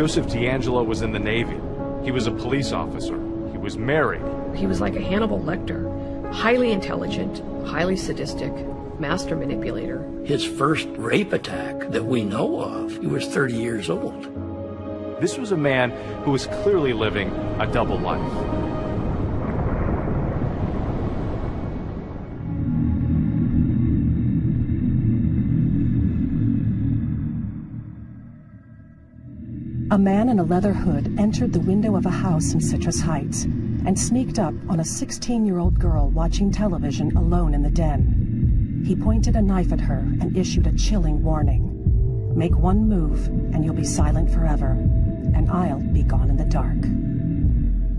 Joseph D'Angelo was in the Navy. He was a police officer. He was married. He was like a Hannibal Lecter, highly intelligent, highly sadistic, master manipulator. His first rape attack that we know of, he was 30 years old. This was a man who was clearly living a double life. A man in a leather hood entered the window of a house in Citrus Heights and sneaked up on a 16-year-old girl watching television alone in the den. He pointed a knife at her and issued a chilling warning. Make one move and you'll be silent forever, and I'll be gone in the dark.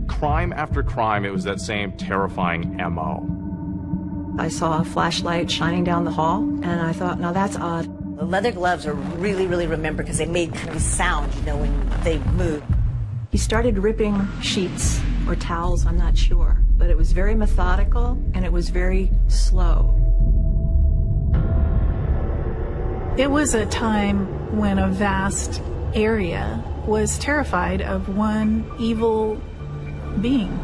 Crime after crime, it was that same terrifying M.O. I saw a flashlight shining down the hall, and I thought, now that's odd. The leather gloves are really remembered because they made kind of a sound, you know, when they moved. He started ripping sheets or towels, I'm not sure, but it was very methodical and it was very slow. It was a time when a vast area was terrified of one evil being.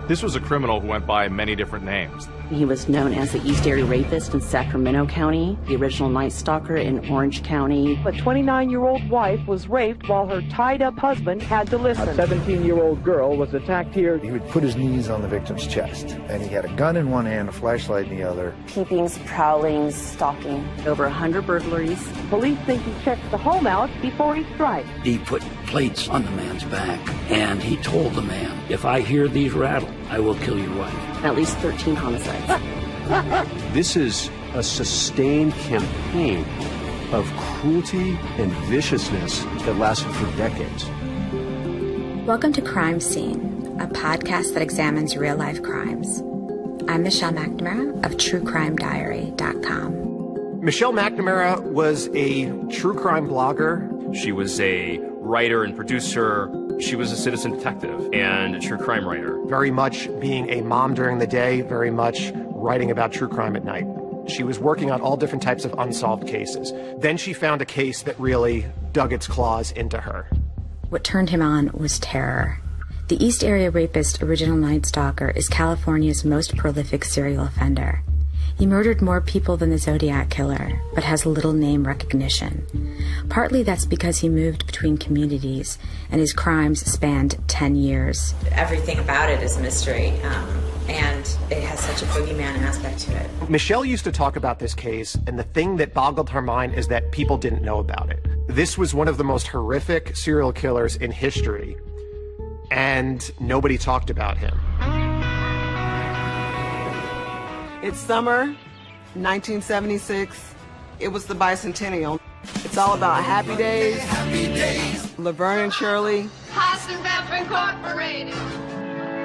This was a criminal who went by many different names. He was known as the East Area Rapist in Sacramento County, the original Night Stalker in Orange County. A 29-year-old wife was raped while her tied-up husband had to listen. A 17-year-old girl was attacked here. He would put his knees on the victim's chest, and he had a gun in one hand, a flashlight in the other. Peepings, prowlings, stalking. Over 100 burglaries. Police think he checked the home out before he strikes. He put plates on the man's back, and he told the man, if I hear these rattle, I will kill your wife. At least 13 homicides. This is a sustained campaign of cruelty and viciousness that lasted for decades. Welcome to Crime Scene, a podcast that examines real-life crimes. I'm Michelle McNamara of TrueCrimeDiary.com. Michelle McNamara was a true crime blogger. She was a writer and producer. She was a citizen detective and a true crime writer. Very much being a mom during the day, very much writing about true crime at night. She was working on all different types of unsolved cases. Then she found a case that really dug its claws into her. What turned him on was terror. The East Area Rapist, original Night Stalker, is California's most prolific serial offender. He murdered more people than the Zodiac Killer, but has little name recognition. Partly that's because he moved between communities, and his crimes spanned 10 years. Everything about it is a mystery, and it has such a boogeyman aspect to it. Michelle used to talk about this case, and the thing that boggled her mind is that people didn't know about it. This was one of the most horrific serial killers in history, and nobody talked about him. It's summer, 1976. It was the bicentennial. It's all about happy days. Laverne and Shirley. Incorporated.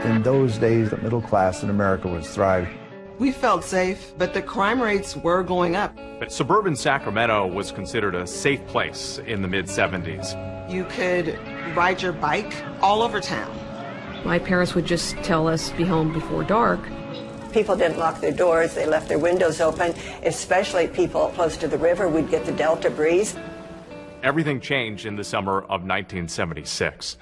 In those days, the middle class in America was thriving. We felt safe, but the crime rates were going up. But suburban Sacramento was considered a safe place in the mid-70s. You could ride your bike all over town. My parents would just tell us, be home before dark. People didn't lock their doors, they left their windows open, especially people close to the river. We'd get the Delta breeze. Everything changed in the summer of 1976.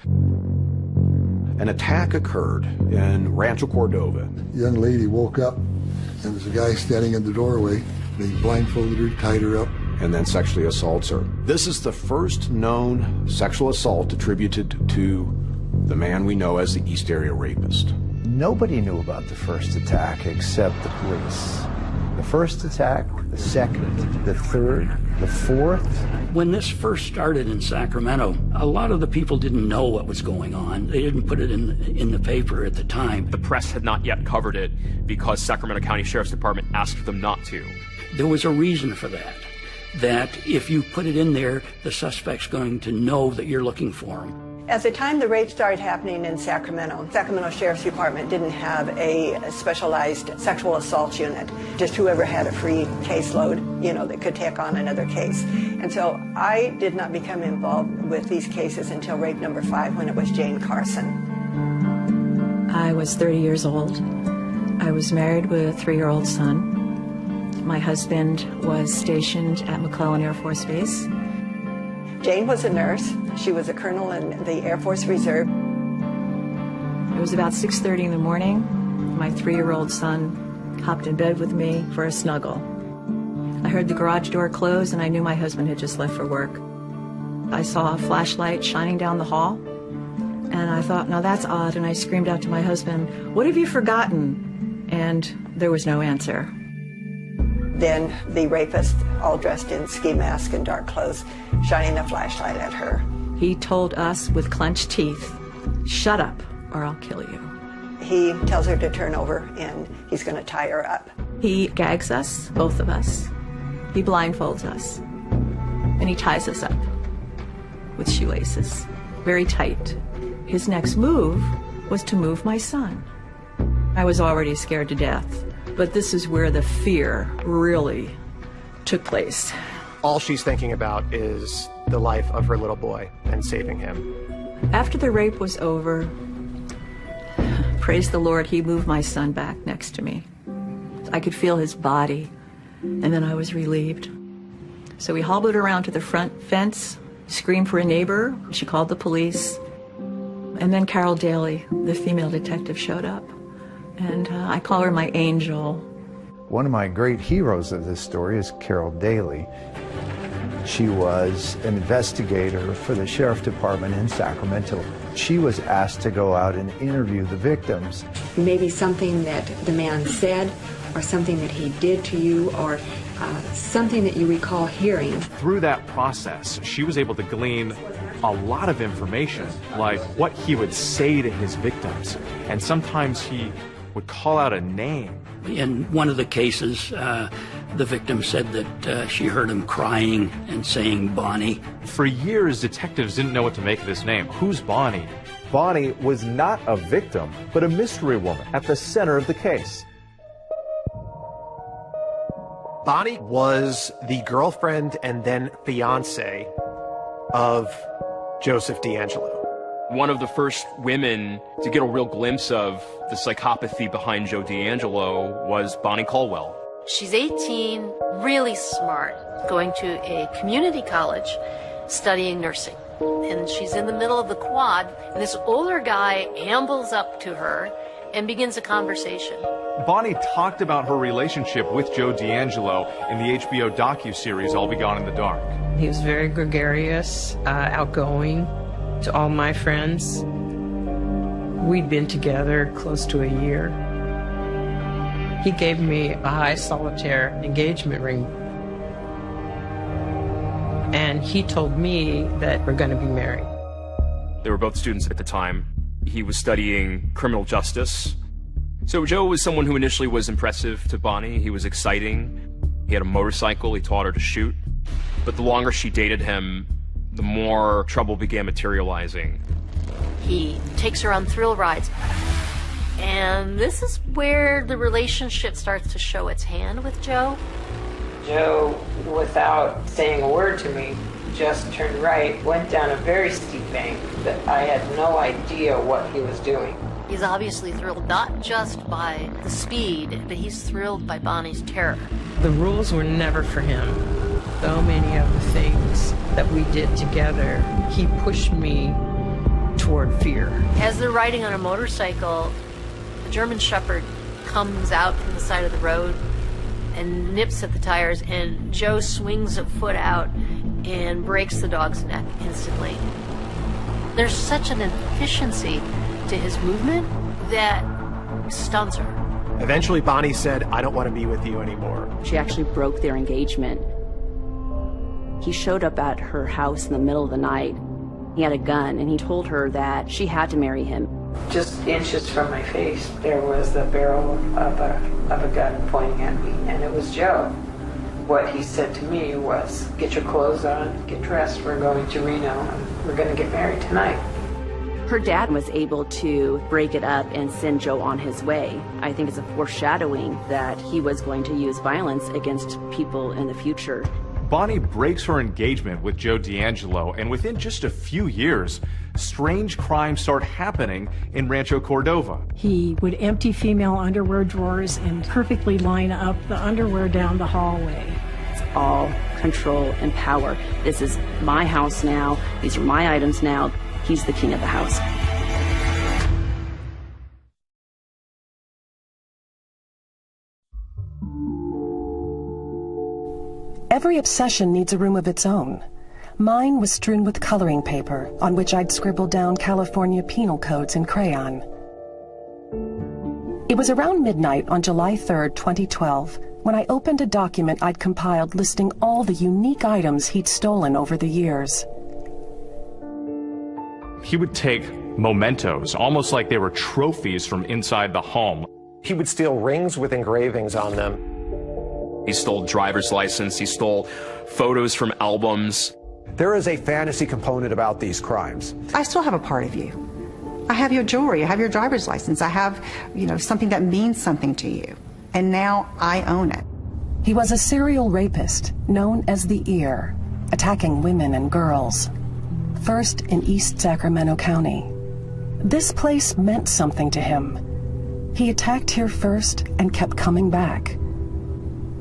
An attack occurred in Rancho Cordova. A young lady woke up, and there was a guy standing in the doorway. They blindfolded her, tied her up, and then sexually assaults her. This is the first known sexual assault attributed to the man we know as the East Area Rapist. Nobody knew about the first attack except the police. The first attack, the second, the third, the fourth. When this first started in Sacramento, a lot of the people didn't know what was going on. They didn't put it in the paper at the time. The press had not yet covered it because Sacramento County Sheriff's Department asked them not to. There was a reason for that. That if you put it in there, the suspect's going to know that you're looking for him. At the time the rape started happening in Sacramento Sheriff's Department didn't have a specialized sexual assault unit. Just whoever had a free caseload, that could take on another case. And so I did not become involved with these cases until rape number 5, when it was Jane Carson. I was 30 years old. I was married with a 3-year-old son. My husband was stationed at McClellan Air Force Base. Jane was a nurse. She was a colonel in the Air Force Reserve. It was about 6:30 in the morning. My 3-year-old son hopped in bed with me for a snuggle. I heard the garage door close, and I knew my husband had just left for work. I saw a flashlight shining down the hall, and I thought, now that's odd, and I screamed out to my husband, "What have you forgotten?" And there was no answer. Then the rapist, all dressed in ski mask and dark clothes, shining the flashlight at her. He told us with clenched teeth, "Shut up, or I'll kill you." He tells her to turn over, and he's going to tie her up. He gags us, both of us. He blindfolds us, and he ties us up with shoelaces, very tight. His next move was to move my son. I was already scared to death, but this is where the fear really took place. All she's thinking about is the life of her little boy and saving him. After the rape was over, praise the Lord, he moved my son back next to me. I could feel his body, and then I was relieved. So we hobbled around to the front fence, screamed for a neighbor. She called the police. And then Carol Daly, the female detective, showed up. And I call her my angel. One of my great heroes of this story is Carol Daly. She was an investigator for the Sheriff Department in Sacramento. She was asked to go out and interview the victims. Maybe something that the man said, or something that he did to you, or something that you recall hearing. Through that process, she was able to glean a lot of information, like what he would say to his victims. And sometimes he would call out a name. In one of the cases, the victim said that she heard him crying and saying Bonnie. For years, detectives didn't know what to make of this name. Who's Bonnie? Bonnie was not a victim, but a mystery woman at the center of the case. Bonnie was the girlfriend and then fiance of Joseph DeAngelo. One of the first women to get a real glimpse of the psychopathy behind Joe DeAngelo was Bonnie Caldwell. She's 18, really smart, going to a community college studying nursing. And she's in the middle of the quad, and this older guy ambles up to her and begins a conversation. Bonnie talked about her relationship with Joe DeAngelo in the HBO docuseries I'll Be Gone in the Dark. He was very gregarious, outgoing to all my friends. We'd been together close to a year. He gave me a high solitaire engagement ring. And he told me that we're going to be married. They were both students at the time. He was studying criminal justice. So Joe was someone who initially was impressive to Bonnie. He was exciting. He had a motorcycle. He taught her to shoot. But the longer she dated him, the more trouble began materializing. He takes her on thrill rides. And this is where the relationship starts to show its hand with Joe. Joe, without saying a word to me, just turned right, went down a very steep bank that I had no idea what he was doing. He's obviously thrilled not just by the speed, but he's thrilled by Bonnie's terror. The rules were never for him. So many of the things that we did together, he pushed me toward fear. As they're riding on a motorcycle, a German Shepherd comes out from the side of the road and nips at the tires, and Joe swings a foot out and breaks the dog's neck instantly. There's such an efficiency to his movement that stuns her. Eventually, Bonnie said, "I don't want to be with you anymore." She actually broke their engagement. He showed up at her house in the middle of the night. He had a gun, and he told her that she had to marry him. Just inches from my face, there was the barrel of a gun pointing at me, and it was Joe. What he said to me was, "Get your clothes on, get dressed, we're going to Reno, and we're going to get married tonight." Her dad was able to break it up and send Joe on his way. I think it's a foreshadowing that he was going to use violence against people in the future. Bonnie breaks her engagement with Joe DeAngelo, and within just a few years, strange crimes start happening in Rancho Cordova. He would empty female underwear drawers and perfectly line up the underwear down the hallway. It's all control and power. This is my house now. These are my items now. He's the king of the house. Every obsession needs a room of its own. Mine was strewn with coloring paper on which I'd scribbled down California penal codes in crayon. It was around midnight on July 3rd, 2012, when I opened a document I'd compiled listing all the unique items he'd stolen over the years. He would take mementos, almost like they were trophies from inside the home. He would steal rings with engravings on them. He stole driver's license. He stole photos from albums. There is a fantasy component about these crimes. I still have a part of you. I have your jewelry. I have your driver's license. I have, something that means something to you. And now I own it. He was a serial rapist known as the Ear, attacking women and girls. First in East Sacramento County. This place meant something to him. He attacked here first and kept coming back.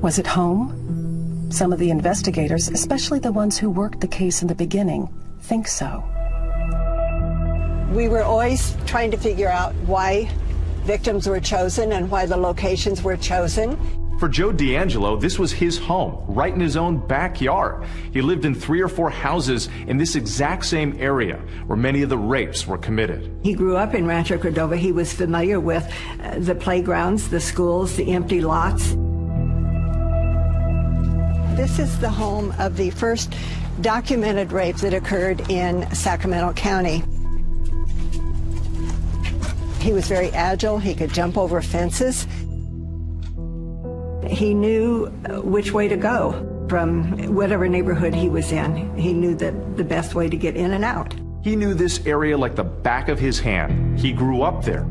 Was it home? Some of the investigators, especially the ones who worked the case in the beginning, think so. We were always trying to figure out why victims were chosen and why the locations were chosen. For Joe D'Angelo, this was his home, right in his own backyard. He lived in 3 or 4 houses in this exact same area where many of the rapes were committed. He grew up in Rancho Cordova. He was familiar with the playgrounds, the schools, the empty lots. This is the home of the first documented rape that occurred in Sacramento County. He was very agile. He could jump over fences. He knew which way to go from whatever neighborhood he was in. He knew that the best way to get in and out. He knew this area like the back of his hand. He grew up there.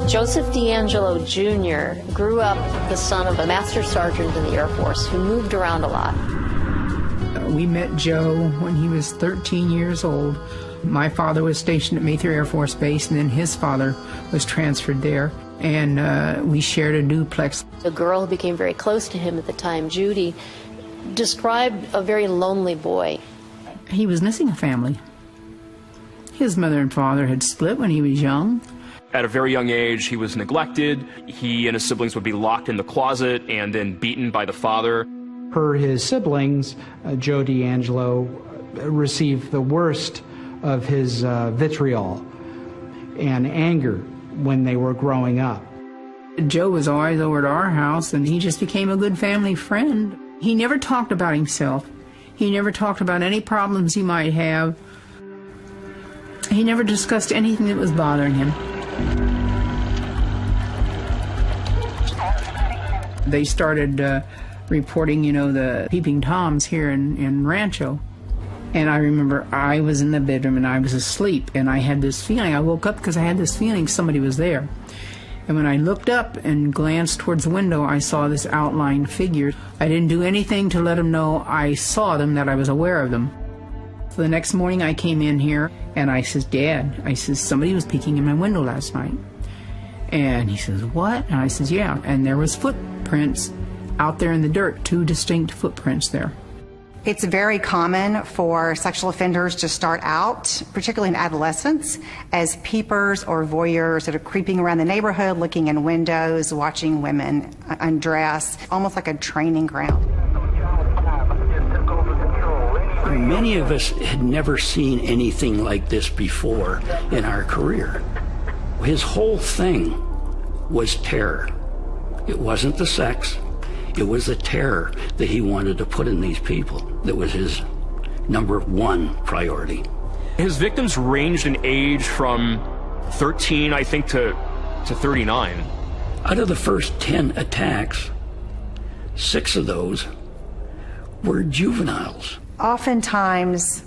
Joseph D'Angelo Jr. grew up the son of a master sergeant in the Air Force who moved around a lot. We met Joe when he was 13 years old. My father was stationed at Mayfair Air Force Base, and then his father was transferred there, and we shared a duplex. The girl who became very close to him at the time, Judy, described a very lonely boy. He was missing a family. His mother and father had split when he was young. At a very young age, he was neglected. He and his siblings would be locked in the closet and then beaten by the father. Per his siblings, Joe D'Angelo received the worst of his vitriol and anger when they were growing up. Joe was always over at our house, and he just became a good family friend. He never talked about himself. He never talked about any problems he might have. He never discussed anything that was bothering him. They started reporting, the peeping toms here in Rancho. And I remember I was in the bedroom and I was asleep, and I had this feeling. I woke up because I had this feeling somebody was there. And when I looked up and glanced towards the window, I saw this outlined figure. I didn't do anything to let them know I saw them, that I was aware of them. So the next morning I came in here and I says, Dad, I says, somebody was peeking in my window last night. And he says, what? And I says, yeah. And there was footprints out there in the dirt, 2 distinct footprints there. It's very common for sexual offenders to start out, particularly in adolescence, as peepers or voyeurs that are creeping around the neighborhood, looking in windows, watching women undress, almost like a training ground. Many of us had never seen anything like this before in our career. His whole thing was terror. It wasn't the sex. It was the terror that he wanted to put in these people. That was his #1 priority. His victims ranged in age from 13, I think, to 39. Out of the first 10 attacks, 6 of those were juveniles. Oftentimes,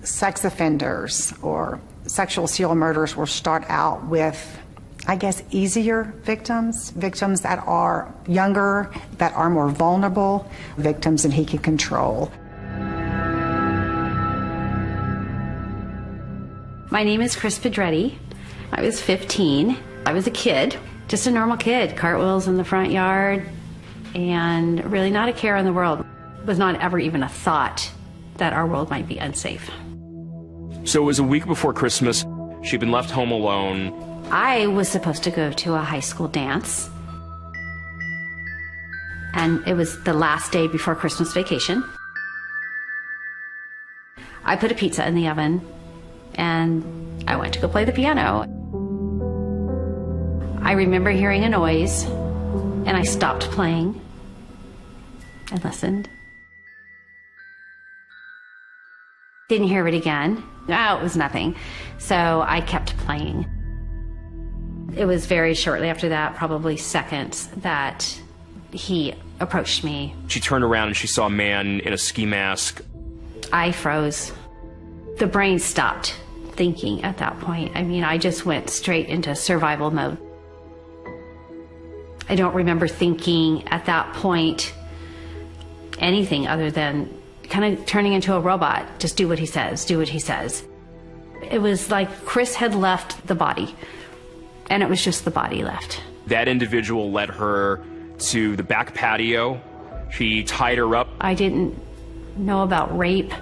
sex offenders or sexual serial murderers will start out with, I guess, easier victims that are younger, that are more vulnerable, victims that he can control. My name is Chris Pedretti. I was 15 I was a kid, just a normal kid, cartwheels in the front yard, and really not a care in the world. It was not ever even a thought that our world might be unsafe. So it was a week before Christmas. She'd been left home alone. I was supposed to go to a high school dance, and it was the last day before Christmas vacation. I put a pizza in the oven, and I went to go play the piano. I remember hearing a noise, and I stopped playing and listened. Didn't hear it again. No, it was nothing. So I kept playing. It was very shortly after that, probably seconds, that he approached me. She turned around and she saw a man in a ski mask. I froze. The brain stopped thinking at that point. I mean, I just went straight into survival mode. I don't remember thinking at that point anything other than kind of turning into a robot. Just do what he says, do what he says. It was like Chris had left the body, and it was just the body left. That individual led her to the back patio. She tied her up. I didn't know about rape.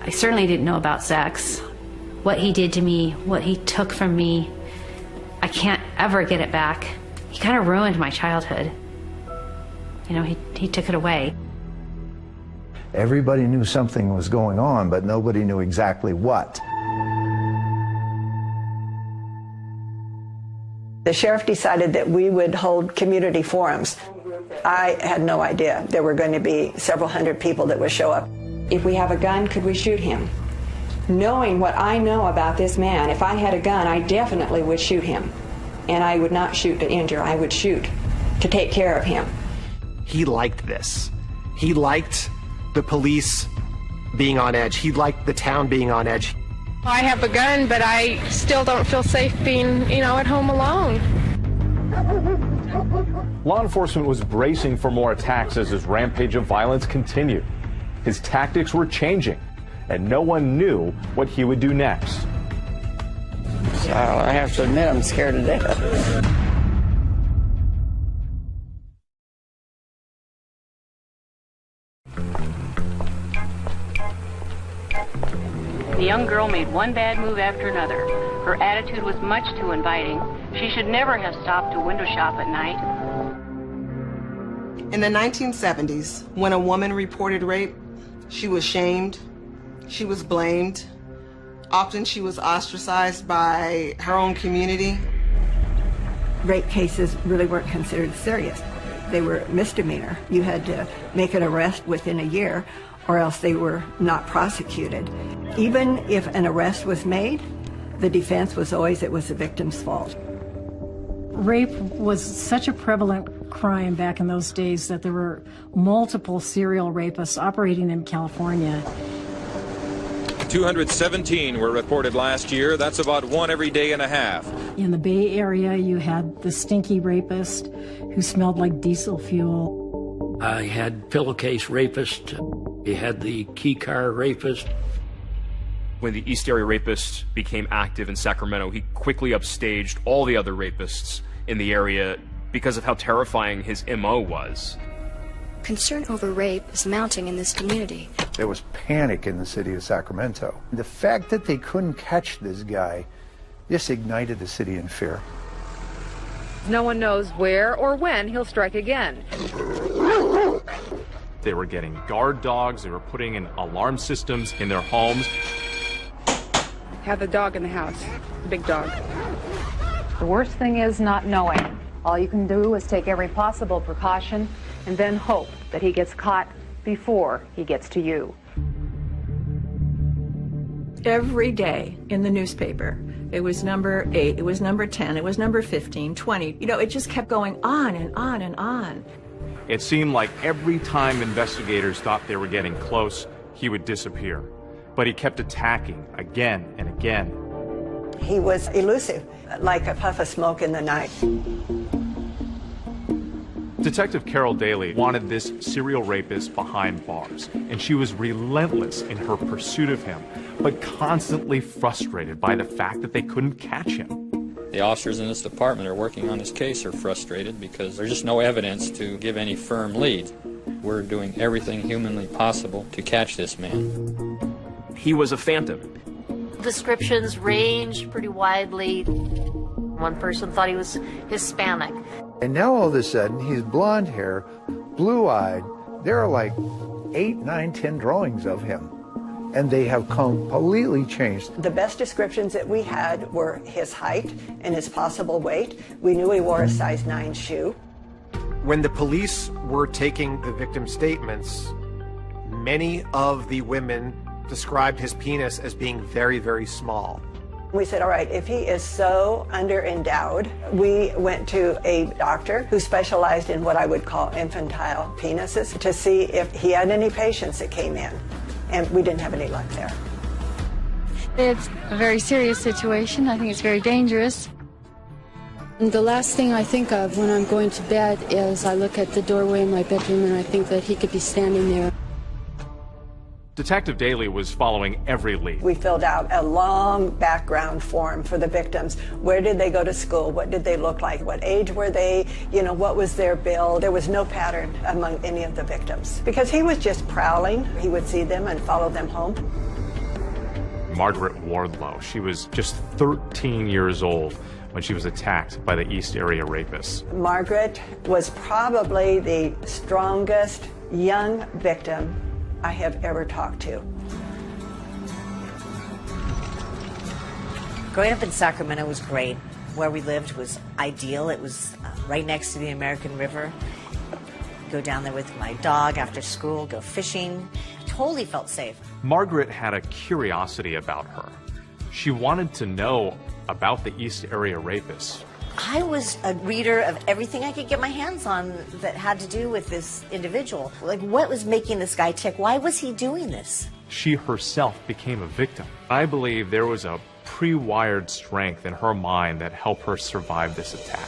I certainly didn't know about sex. What he did to me, what he took from me, I can't ever get it back. He kind of ruined my childhood. You know, he took it away. Everybody knew something was going on, but nobody knew exactly what. The sheriff decided that we would hold community forums. I had no idea there were going to be several hundred people that would show up. If we have a gun, could we shoot him? Knowing what I know about this man, if I had a gun, I definitely would shoot him. And I would not shoot to injure, I would shoot to take care of him. He liked this. He liked the police being on edge. He liked the town being on edge. I have a gun, but I still don't feel safe being, at home alone. Law enforcement was bracing for more attacks as his rampage of violence continued. His tactics were changing, and no one knew what he would do next. So I have to admit, I'm scared to death. The young girl made one bad move after another. Her attitude was much too inviting. She should never have stopped to window shop at night. In the 1970s, when a woman reported rape, she was shamed, she was blamed. Often she was ostracized by her own community. Rape cases really weren't considered serious. They were misdemeanor. You had to make an arrest within a year, or else they were not prosecuted. Even if an arrest was made, the defense was always it was the victim's fault. Rape was such a prevalent crime back in those days that there were multiple serial rapists operating in California. 217 were reported last year. That's about one every day and a half. In the Bay Area, you had the stinky rapist who smelled like diesel fuel. I had pillowcase rapist. You had the key car rapist. When the East Area rapist became active in Sacramento, he quickly upstaged all the other rapists in the area because of how terrifying his MO was. Concern over rape is mounting in this community. There was panic in the city of Sacramento. The fact that they couldn't catch this guy just ignited the city in fear. No one knows where or when he'll strike again. They were getting guard dogs. They were putting in alarm systems in their homes. Have the dog in the house, big dog. The worst thing is not knowing. All you can do is take every possible precaution and then hope that he gets caught before he gets to you. Every day in the newspaper, it was number 8, it was number 10, it was number 15, 20. It just kept going on and on and on. It seemed like every time investigators thought they were getting close, he would disappear. But he kept attacking again and again. He was elusive, like a puff of smoke in the night. Detective Carol Daly wanted this serial rapist behind bars, and she was relentless in her pursuit of him, but constantly frustrated by the fact that they couldn't catch him. The officers in this department are working on this case are frustrated because there's just no evidence to give any firm lead. We're doing everything humanly possible to catch this man. He was a phantom. Descriptions ranged pretty widely. One person thought he was Hispanic. And now all of a sudden, he's blonde hair, blue-eyed. There are like 8, 9, 10 drawings of him. And they have completely changed. The best descriptions that we had were his height and his possible weight. We knew he wore a size 9 shoe. When the police were taking the victim's statements, many of the women described his penis as being very, very small. We said, all right, if he is so underendowed, we went to a doctor who specialized in what I would call infantile penises to see if he had any patients that came in. And we didn't have any luck there. It's a very serious situation. I think it's very dangerous. The last thing I think of when I'm going to bed is I look at the doorway in my bedroom and I think that he could be standing there. Detective Daly was following every lead. We filled out a long background form for the victims. Where did they go to school? What did they look like? What age were they? You know, what was their build? There was no pattern among any of the victims because he was just prowling. He would see them and follow them home. Margaret Wardlow, she was just 13 years old when she was attacked by the East Area rapists. Margaret was probably the strongest young victim I have ever talked to. Growing up in Sacramento was great. Where we lived was ideal. It was right next to the American River. Go down there with my dog after school, go fishing. Totally felt safe. Margaret had a curiosity about her. She wanted to know about the East Area rapists. I was a reader of everything I could get my hands on that had to do with this individual. Like, what was making this guy tick? Why was he doing this? She herself became a victim. I believe there was a pre-wired strength in her mind that helped her survive this attack.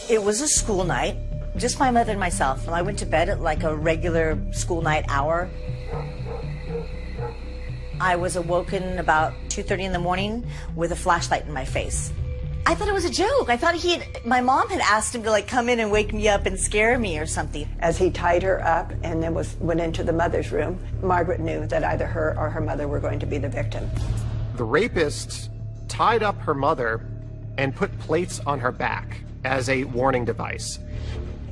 It was a school night, just my mother and myself. And I went to bed at like a regular school night hour. I was awoken about 2:30 in the morning with a flashlight in my face. I thought it was a joke. I thought my mom had asked him to like come in and wake me up and scare me or something. As he tied her up and then went into the mother's room, Margaret knew that either her or her mother were going to be the victim. The rapists tied up her mother and put plates on her back as a warning device.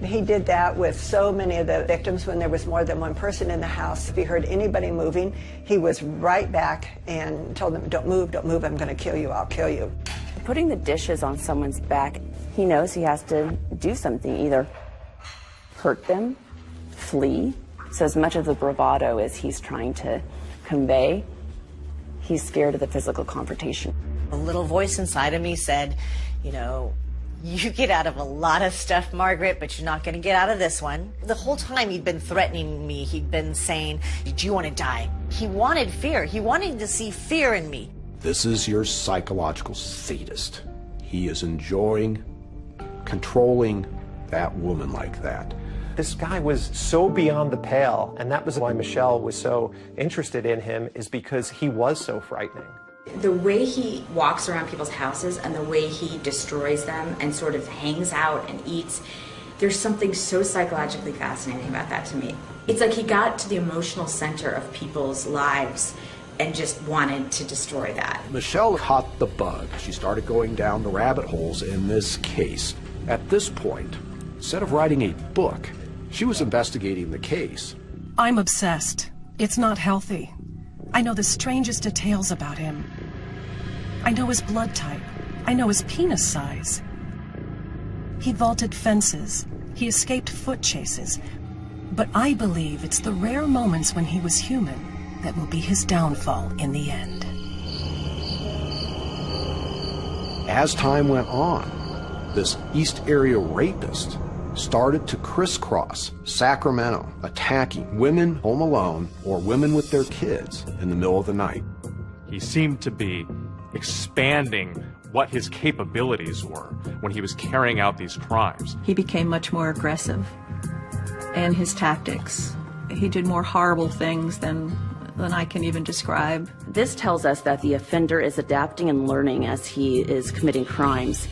He did that with so many of the victims when there was more than one person in the house. If he heard anybody moving, he was right back and told them, don't move, I'm going to kill you, I'll kill you. Putting the dishes on someone's back, he knows he has to do something, either hurt them, flee. So as much of the bravado as he's trying to convey, he's scared of the physical confrontation. A little voice inside of me said, you know, you get out of a lot of stuff, Margaret, but you're not going to get out of this one. The whole time he'd been threatening me. He'd been saying, do you want to die? He wanted fear. He wanted to see fear in me. This is your psychological sadist. He is enjoying controlling that woman like that. This guy was so beyond the pale, and that was why Michelle was so interested in him, is because he was so frightening. The way he walks around people's houses and the way he destroys them and sort of hangs out and eats, there's something so psychologically fascinating about that to me. It's like he got to the emotional center of people's lives and just wanted to destroy that. Michelle caught the bug. She started going down the rabbit holes in this case. At this point, instead of writing a book, she was investigating the case. I'm obsessed. It's not healthy. I know the strangest details about him. I know his blood type. I know his penis size. He vaulted fences. He escaped foot chases. But I believe it's the rare moments when he was human that will be his downfall in the end. As time went on, this East Area rapist started to crisscross Sacramento, attacking women home alone or women with their kids in the middle of the night. He seemed to be expanding what his capabilities were when he was carrying out these crimes. He became much more aggressive in his tactics. He did more horrible things than than I can even describe. This tells us that the offender is adapting and learning as he is committing crimes.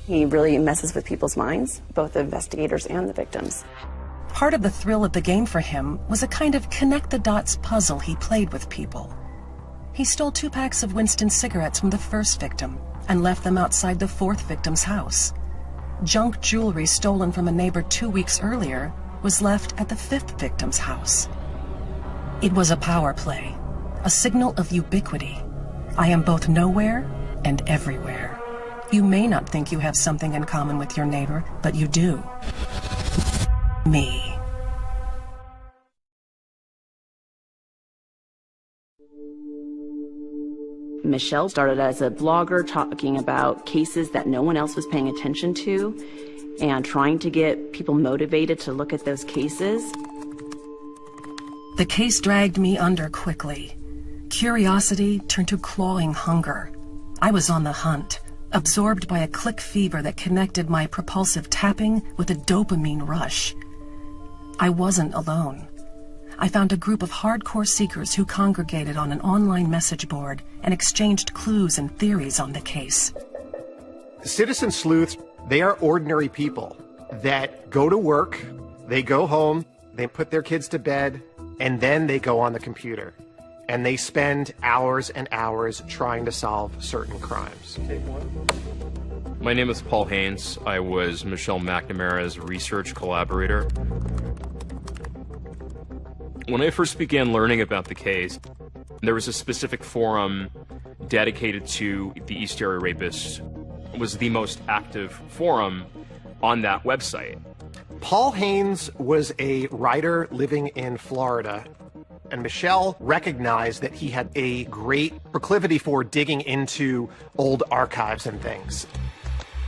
He really messes with people's minds, both the investigators and the victims. Part of the thrill of the game for him was a kind of connect-the-dots puzzle he played with people. He stole 2 packs of Winston cigarettes from the first victim and left them outside the 4th victim's house. Junk jewelry stolen from a neighbor 2 weeks earlier was left at the 5th victim's house. It was a power play, a signal of ubiquity. I am both nowhere and everywhere. You may not think you have something in common with your neighbor, but you do. Me. Michelle started as a blogger talking about cases that no one else was paying attention to and trying to get people motivated to look at those cases. The case dragged me under quickly. Curiosity turned to clawing hunger. I was on the hunt, absorbed by a click fever that connected my propulsive tapping with a dopamine rush. I wasn't alone. I found a group of hardcore seekers who congregated on an online message board and exchanged clues and theories on the case. Citizen sleuths, they are ordinary people that go to work, they go home, they put their kids to bed, and then they go on the computer. And they spend hours and hours trying to solve certain crimes. My name is Paul Haynes. I was Michelle McNamara's research collaborator. When I first began learning about the case, there was a specific forum dedicated to the East Area Rapists. It was the most active forum on that website. Paul Haynes was a writer living in Florida, and Michelle recognized that he had a great proclivity for digging into old archives and things.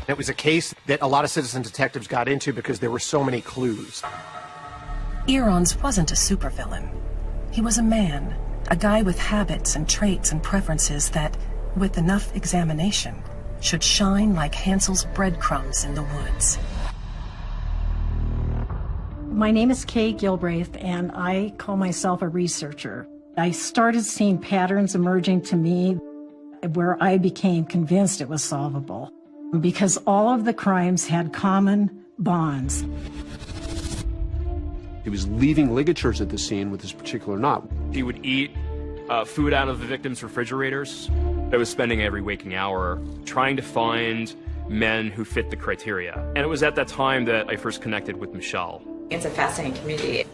It was a case that a lot of citizen detectives got into because there were so many clues. Earons wasn't a supervillain. He was a man, a guy with habits and traits and preferences that, with enough examination, should shine like Hansel's breadcrumbs in the woods. My name is Kay Gilbraith, and I call myself a researcher. I started seeing patterns emerging to me where I became convinced it was solvable, because all of the crimes had common bonds. He was leaving ligatures at the scene with this particular knot. He would eat food out of the victims' refrigerators. I was spending every waking hour trying to find men who fit the criteria. And it was at that time that I first connected with Michelle. It's a fascinating community.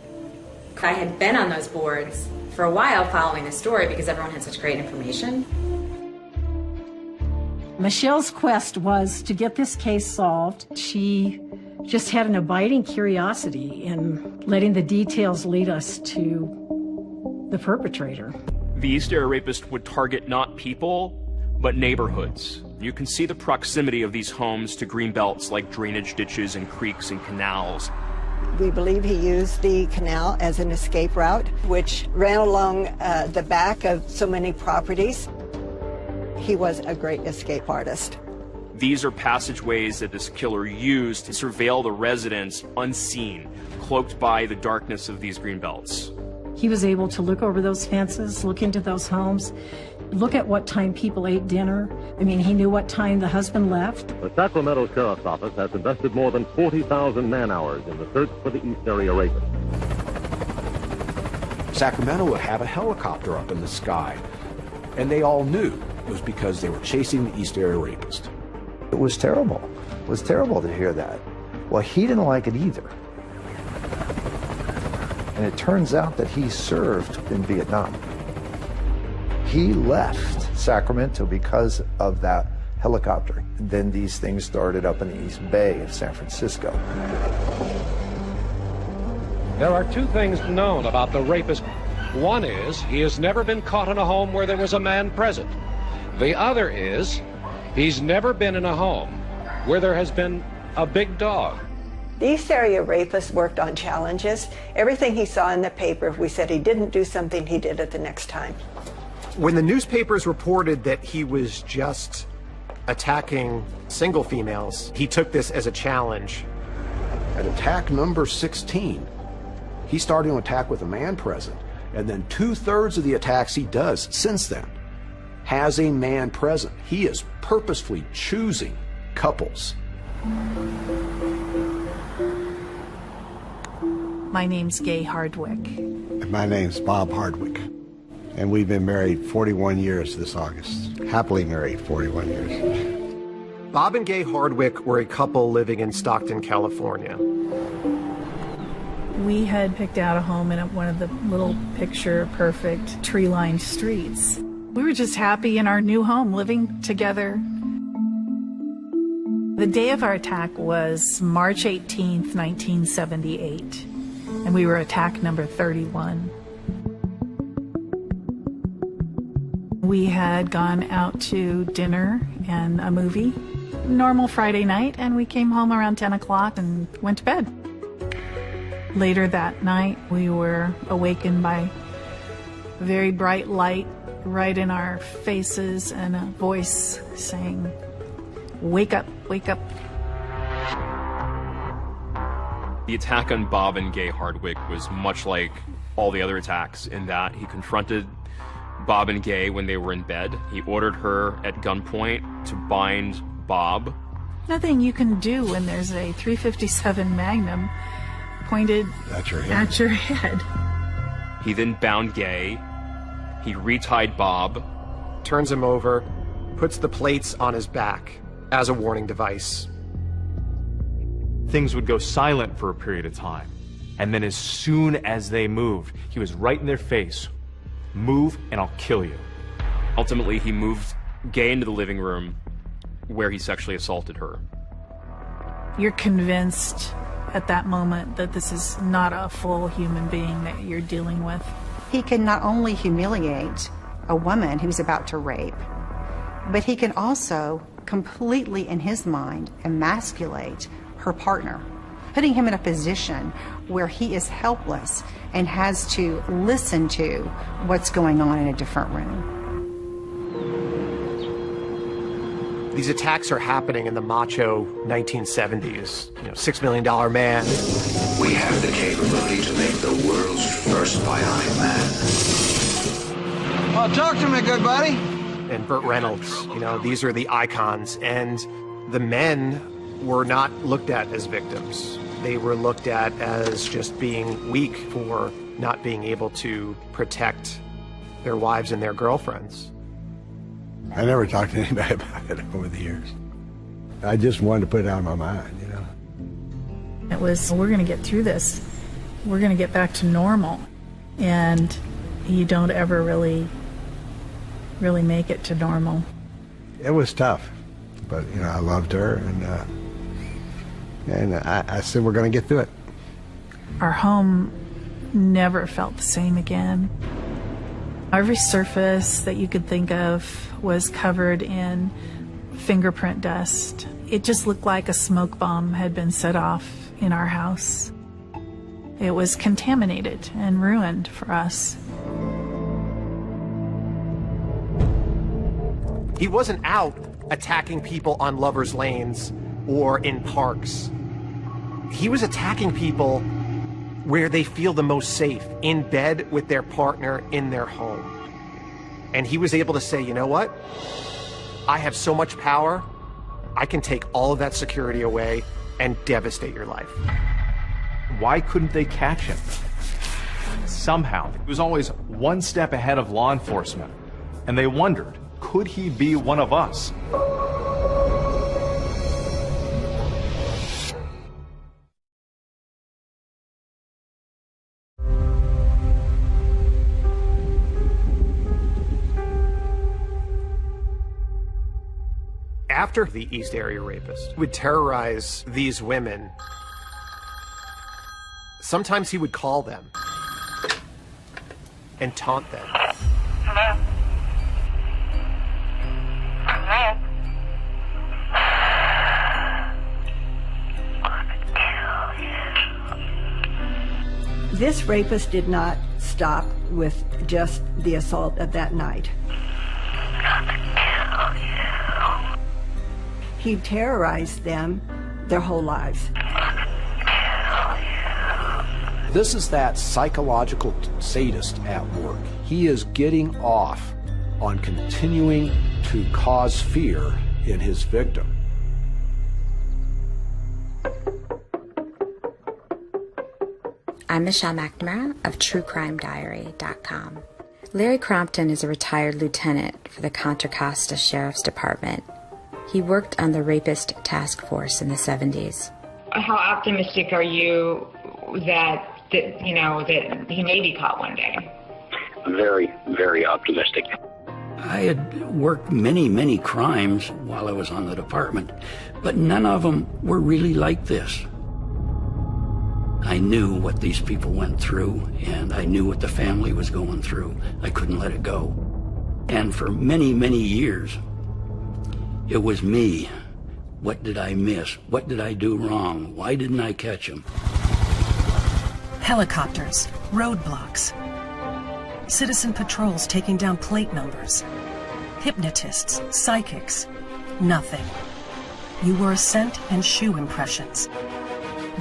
I had been on those boards for a while following the story because everyone had such great information. Michelle's quest was to get this case solved. She just had an abiding curiosity in letting the details lead us to the perpetrator. The East Area Rapist would target not people, but neighborhoods. You can see the proximity of these homes to green belts like drainage ditches and creeks and canals. We believe he used the canal as an escape route, which ran along the back of so many properties. He was a great escape artist. These are passageways that this killer used to surveil the residents unseen, cloaked by the darkness of these green belts. He was able to look over those fences, look into those homes, look at what time people ate dinner. I mean, he knew what time the husband left. The Sacramento Sheriff's Office has invested more than 40,000 man-hours in the search for the East Area Rapist. Sacramento would have a helicopter up in the sky, and they all knew it was because they were chasing the East Area Rapist. It was terrible. It was terrible to hear that. Well, he didn't like it either. And it turns out that he served in Vietnam. He left Sacramento because of that helicopter. And then these things started up in the East Bay of San Francisco. There are two things known about the rapist. One is he has never been caught in a home where there was a man present. The other is he's never been in a home where there has been a big dog. The East Area Rapist worked on challenges. Everything he saw in the paper, if we said he didn't do something, he did it the next time. When the newspapers reported that he was just attacking single females, he took this as a challenge. At attack number 16, he started an attack with a man present, And then 2/3 of the attacks he does since then has a man present. He is purposefully choosing couples. My name's Gay Hardwick. My name's Bob Hardwick, and we've been married 41 years this August. Happily married 41 years. Bob and Gay Hardwick were a couple living in Stockton, California. We had picked out a home in one of the little picture-perfect tree-lined streets. We were just happy in our new home, living together. The day of our attack was March 18th, 1978, and we were attack number 31. We had gone out to dinner and a movie, normal Friday night, and we came home around 10 o'clock and went to bed. Later that night, we were awakened by a very bright light right in our faces and a voice saying, "Wake up, wake up." The attack on Bob and Gay Hardwick was much like all the other attacks in that he confronted Bob and Gay when they were in bed. He ordered her at gunpoint to bind Bob. Nothing you can do when there's a .357 Magnum pointed at your head. He then bound Gay. He retied Bob. Turns him over, puts the plates on his back as a warning device. Things would go silent for a period of time. And then as soon as they moved, he was right in their face. "Move and I'll kill you." Ultimately, he moved Gay into the living room where he sexually assaulted her. You're convinced at that moment that this is not a full human being that you're dealing with. He can not only humiliate a woman who's about to rape, but he can also completely, in his mind, emasculate her partner, putting him in a position where he is helpless and has to listen to what's going on in a different room. These attacks are happening in the macho 1970s. $6 million man. We have the capability to make the world's first bionic man. Well, talk to me, good buddy. And Burt Reynolds, these are the icons. And the men were not looked at as victims. They were looked at as just being weak for not being able to protect their wives and their girlfriends. I never talked to anybody about it over the years. I just wanted to put it out of my mind, It was, we're going to get through this. We're going to get back to normal. And you don't ever really make it to normal. It was tough, but, I loved her, and I said, we're going to get through it. Our home never felt the same again. Every surface that you could think of was covered in fingerprint dust. It just looked like a smoke bomb had been set off in our house. It was contaminated and ruined for us. He wasn't out attacking people on lovers' lanes or in parks. He was attacking people where they feel the most safe, in bed with their partner in their home. And he was able to say, you know what? I have so much power, I can take all of that security away and devastate your life. Why couldn't they catch him? Somehow, he was always one step ahead of law enforcement. And they wondered, could he be one of us? After the East Area Rapist would terrorize these women, sometimes he would call them and taunt them. Hello? Hello? This rapist did not stop with just the assault of that night. He terrorized them their whole lives. This is that psychological sadist at work. He is getting off on continuing to cause fear in his victim. I'm Michelle McNamara of TrueCrimeDiary.com. Larry Crompton is a retired lieutenant for the Contra Costa Sheriff's Department. He worked on the rapist task force in the 70s. How optimistic are you that he may be caught one day? Very, very optimistic. I had worked many crimes while I was on the department, but none of them were really like this. I knew what these people went through, and I knew what the family was going through. I couldn't let it go. And for many years, it was me. What did I miss? What did I do wrong? Why didn't I catch him? Helicopters, roadblocks, citizen patrols taking down plate numbers, hypnotists, psychics, nothing. You were a scent and shoe impressions.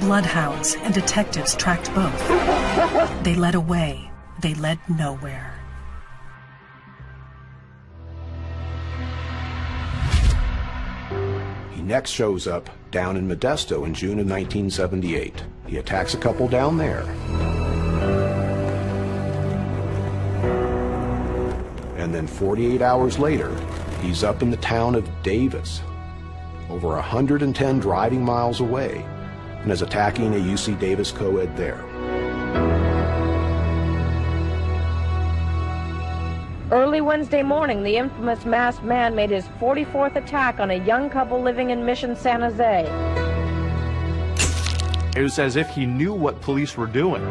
Bloodhounds and detectives tracked both. They led away. They led nowhere. He next shows up down in Modesto in June of 1978. He attacks a couple down there. And then 48 hours later, he's up in the town of Davis, over 110 driving miles away, and is attacking a UC Davis co-ed there. Early Wednesday morning, the infamous masked man made his 44th attack on a young couple living in Mission San Jose. It was as if he knew what police were doing.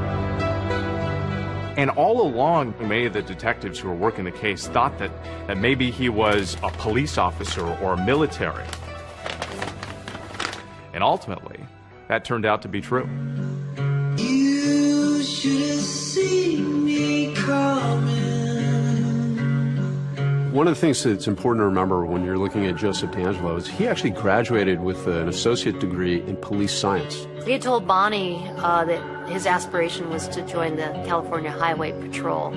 And all along, many of the detectives who were working the case thought that maybe he was a police officer or military. And ultimately, that turned out to be true. You should have seen me coming. One of the things that's important to remember when you're looking at Joseph D'Angelo is he actually graduated with an associate degree in police science. He had told Bonnie that his aspiration was to join the California Highway Patrol.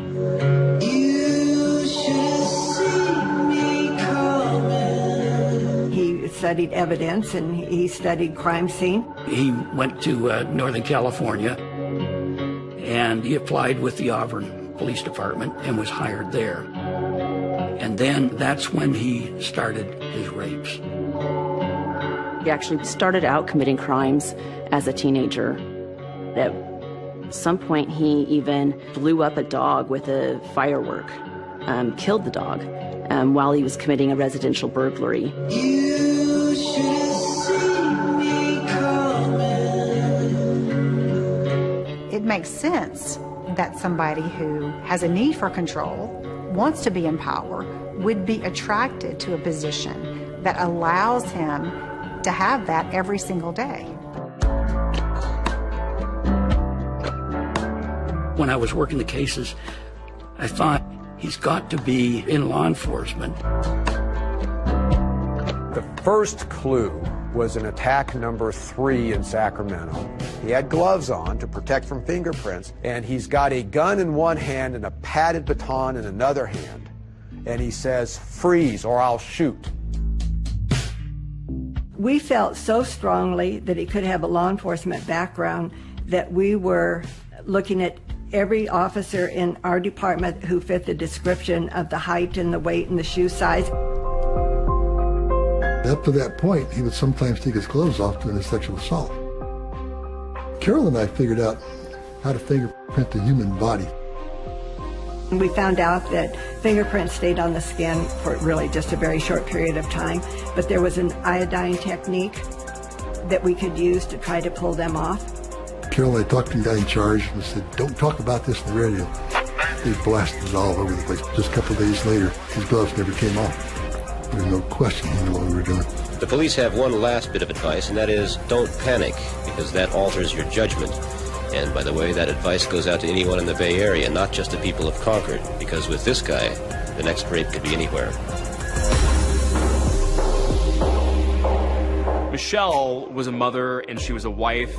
You should have seen me coming. He studied evidence and he studied crime scene. He went to Northern California, and he applied with the Auburn Police Department and was hired there. And then that's when he started his rapes. He actually started out committing crimes as a teenager. At some point, he even blew up a dog with a firework, killed the dog while he was committing a residential burglary. You should have seen me coming. It makes sense that somebody who has a need for control, wants to be in power, would be attracted to a position that allows him to have that every single day. When I was working the cases, I thought he's got to be in law enforcement. The first clue was in attack number 3 in Sacramento. He had gloves on to protect from fingerprints, and he's got a gun in one hand and a padded baton in another hand. And he says, "Freeze or I'll shoot." We felt so strongly that he could have a law enforcement background that we were looking at every officer in our department who fit the description of the height and the weight and the shoe size. Up to that point, he would sometimes take his clothes off during a sexual assault. Carol and I figured out how to fingerprint the human body. We found out that fingerprints stayed on the skin for really just a very short period of time, but there was an iodine technique that we could use to try to pull them off. Carol and I talked to the guy in charge and said, "Don't talk about this on the radio." They blasted it all over the place. Just a couple of days later, his gloves never came off. There's no question he knew what we were doing. The police have one last bit of advice, and that is don't panic, because that alters your judgment. And by the way, that advice goes out to anyone in the Bay Area, not just the people of Concord, because with this guy, the next rape could be anywhere. Michelle was a mother and she was a wife.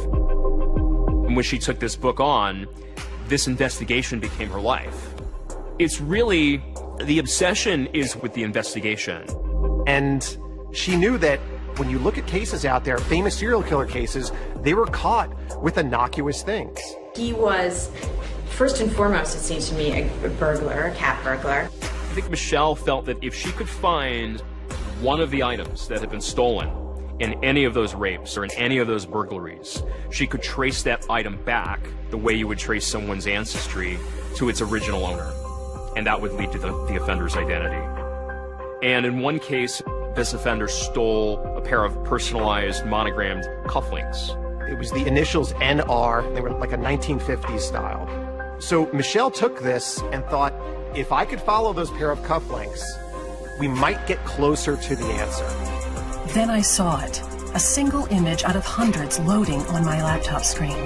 And when she took this book on, this investigation became her life. It's really, the obsession is with the investigation. And she knew that when you look at cases out there, famous serial killer cases, they were caught with innocuous things. He was, first and foremost, it seems to me, a burglar, a cat burglar. I think Michelle felt that if she could find one of the items that had been stolen in any of those rapes or in any of those burglaries, she could trace that item back the way you would trace someone's ancestry to its original owner. And that would lead to the offender's identity. And in one case, this offender stole a pair of personalized monogrammed cufflinks. It was the initials NR. They were like a 1950s style. So Michelle took this and thought, if I could follow those pair of cufflinks, we might get closer to the answer. Then I saw it, a single image out of hundreds loading on my laptop screen.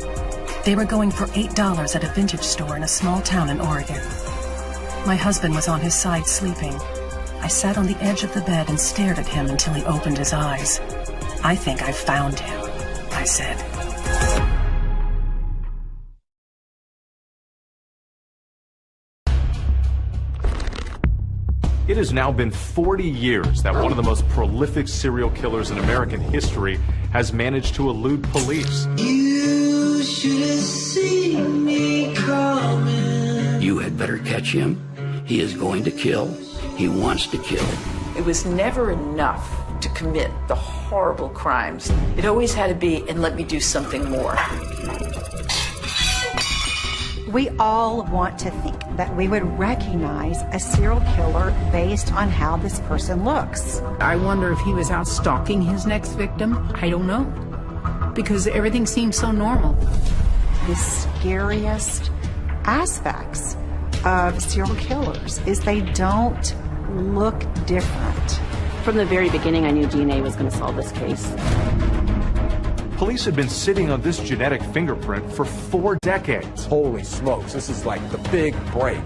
They were going for $8 at a vintage store in a small town in Oregon. My husband was on his side sleeping. I sat on the edge of the bed and stared at him until he opened his eyes. "I think I found him," I said. It has now been 40 years that one of the most prolific serial killers in American history has managed to elude police. You should have seen me coming. You had better catch him. He is going to kill. He wants to kill. It was never enough to commit the horrible crimes. It always had to be, and let me do something more. We all want to think that we would recognize a serial killer based on how this person looks. I wonder if he was out stalking his next victim. I don't know, because everything seems so normal. The scariest aspects of serial killers is they don't look different. From the very beginning, I knew DNA was going to solve this case. Police had been sitting on this genetic fingerprint for 4 decades. Holy smokes, this is like the big break.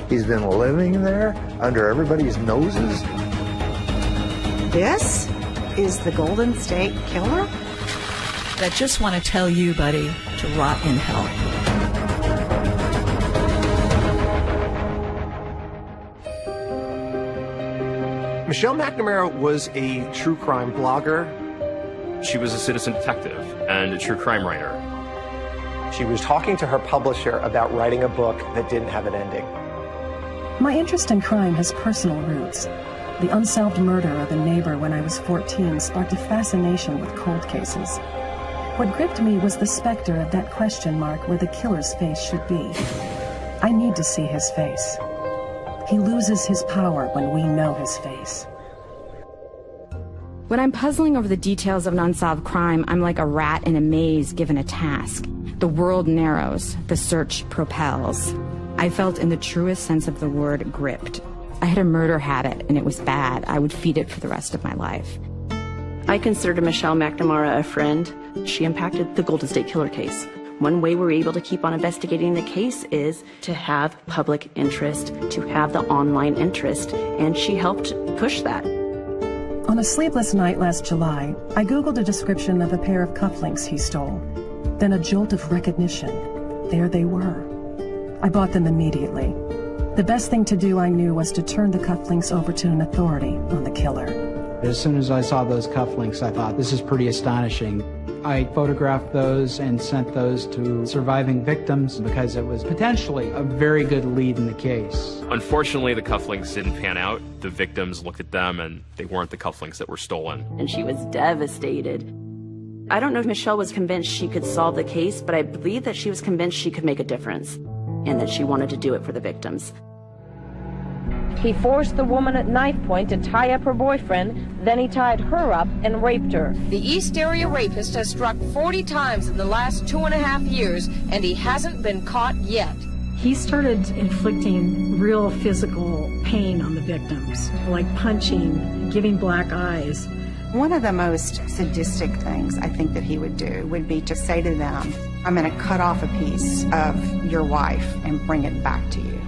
He's been living there under everybody's noses. This is the Golden State Killer? I just want to tell you, buddy, to rot in hell. Michelle McNamara was a true crime blogger. She was a citizen detective and a true crime writer. She was talking to her publisher about writing a book that didn't have an ending. My interest in crime has personal roots. The unsolved murder of a neighbor when I was 14 sparked a fascination with cold cases. What gripped me was the specter of that question mark where the killer's face should be. I need to see his face. He loses his power when we know his face. When I'm puzzling over the details of an unsolved crime, I'm like a rat in a maze given a task. The world narrows, the search propels. I felt in the truest sense of the word gripped. I had a murder habit and it was bad. I would feed it for the rest of my life. I considered Michelle McNamara a friend. She impacted the Golden State Killer case. One way we're able to keep on investigating the case is to have public interest, to have the online interest, and she helped push that. On a sleepless night last July, I Googled a description of a pair of cufflinks he stole. Then a jolt of recognition. There they were. I bought them immediately. The best thing to do, I knew, was to turn the cufflinks over to an authority on the killer. As soon as I saw those cufflinks, I thought, this is pretty astonishing. I photographed those and sent those to surviving victims because it was potentially a very good lead in the case. Unfortunately, the cufflinks didn't pan out. The victims looked at them and they weren't the cufflinks that were stolen. And she was devastated. I don't know if Michelle was convinced she could solve the case, but I believe that she was convinced she could make a difference and that she wanted to do it for the victims. He forced the woman at knife point to tie up her boyfriend, then he tied her up and raped her. The East Area rapist has struck 40 times in the last 2.5 years, and he hasn't been caught yet. He started inflicting real physical pain on the victims, like punching, giving black eyes. One of the most sadistic things I think that he would do would be to say to them, I'm going to cut off a piece of your wife and bring it back to you.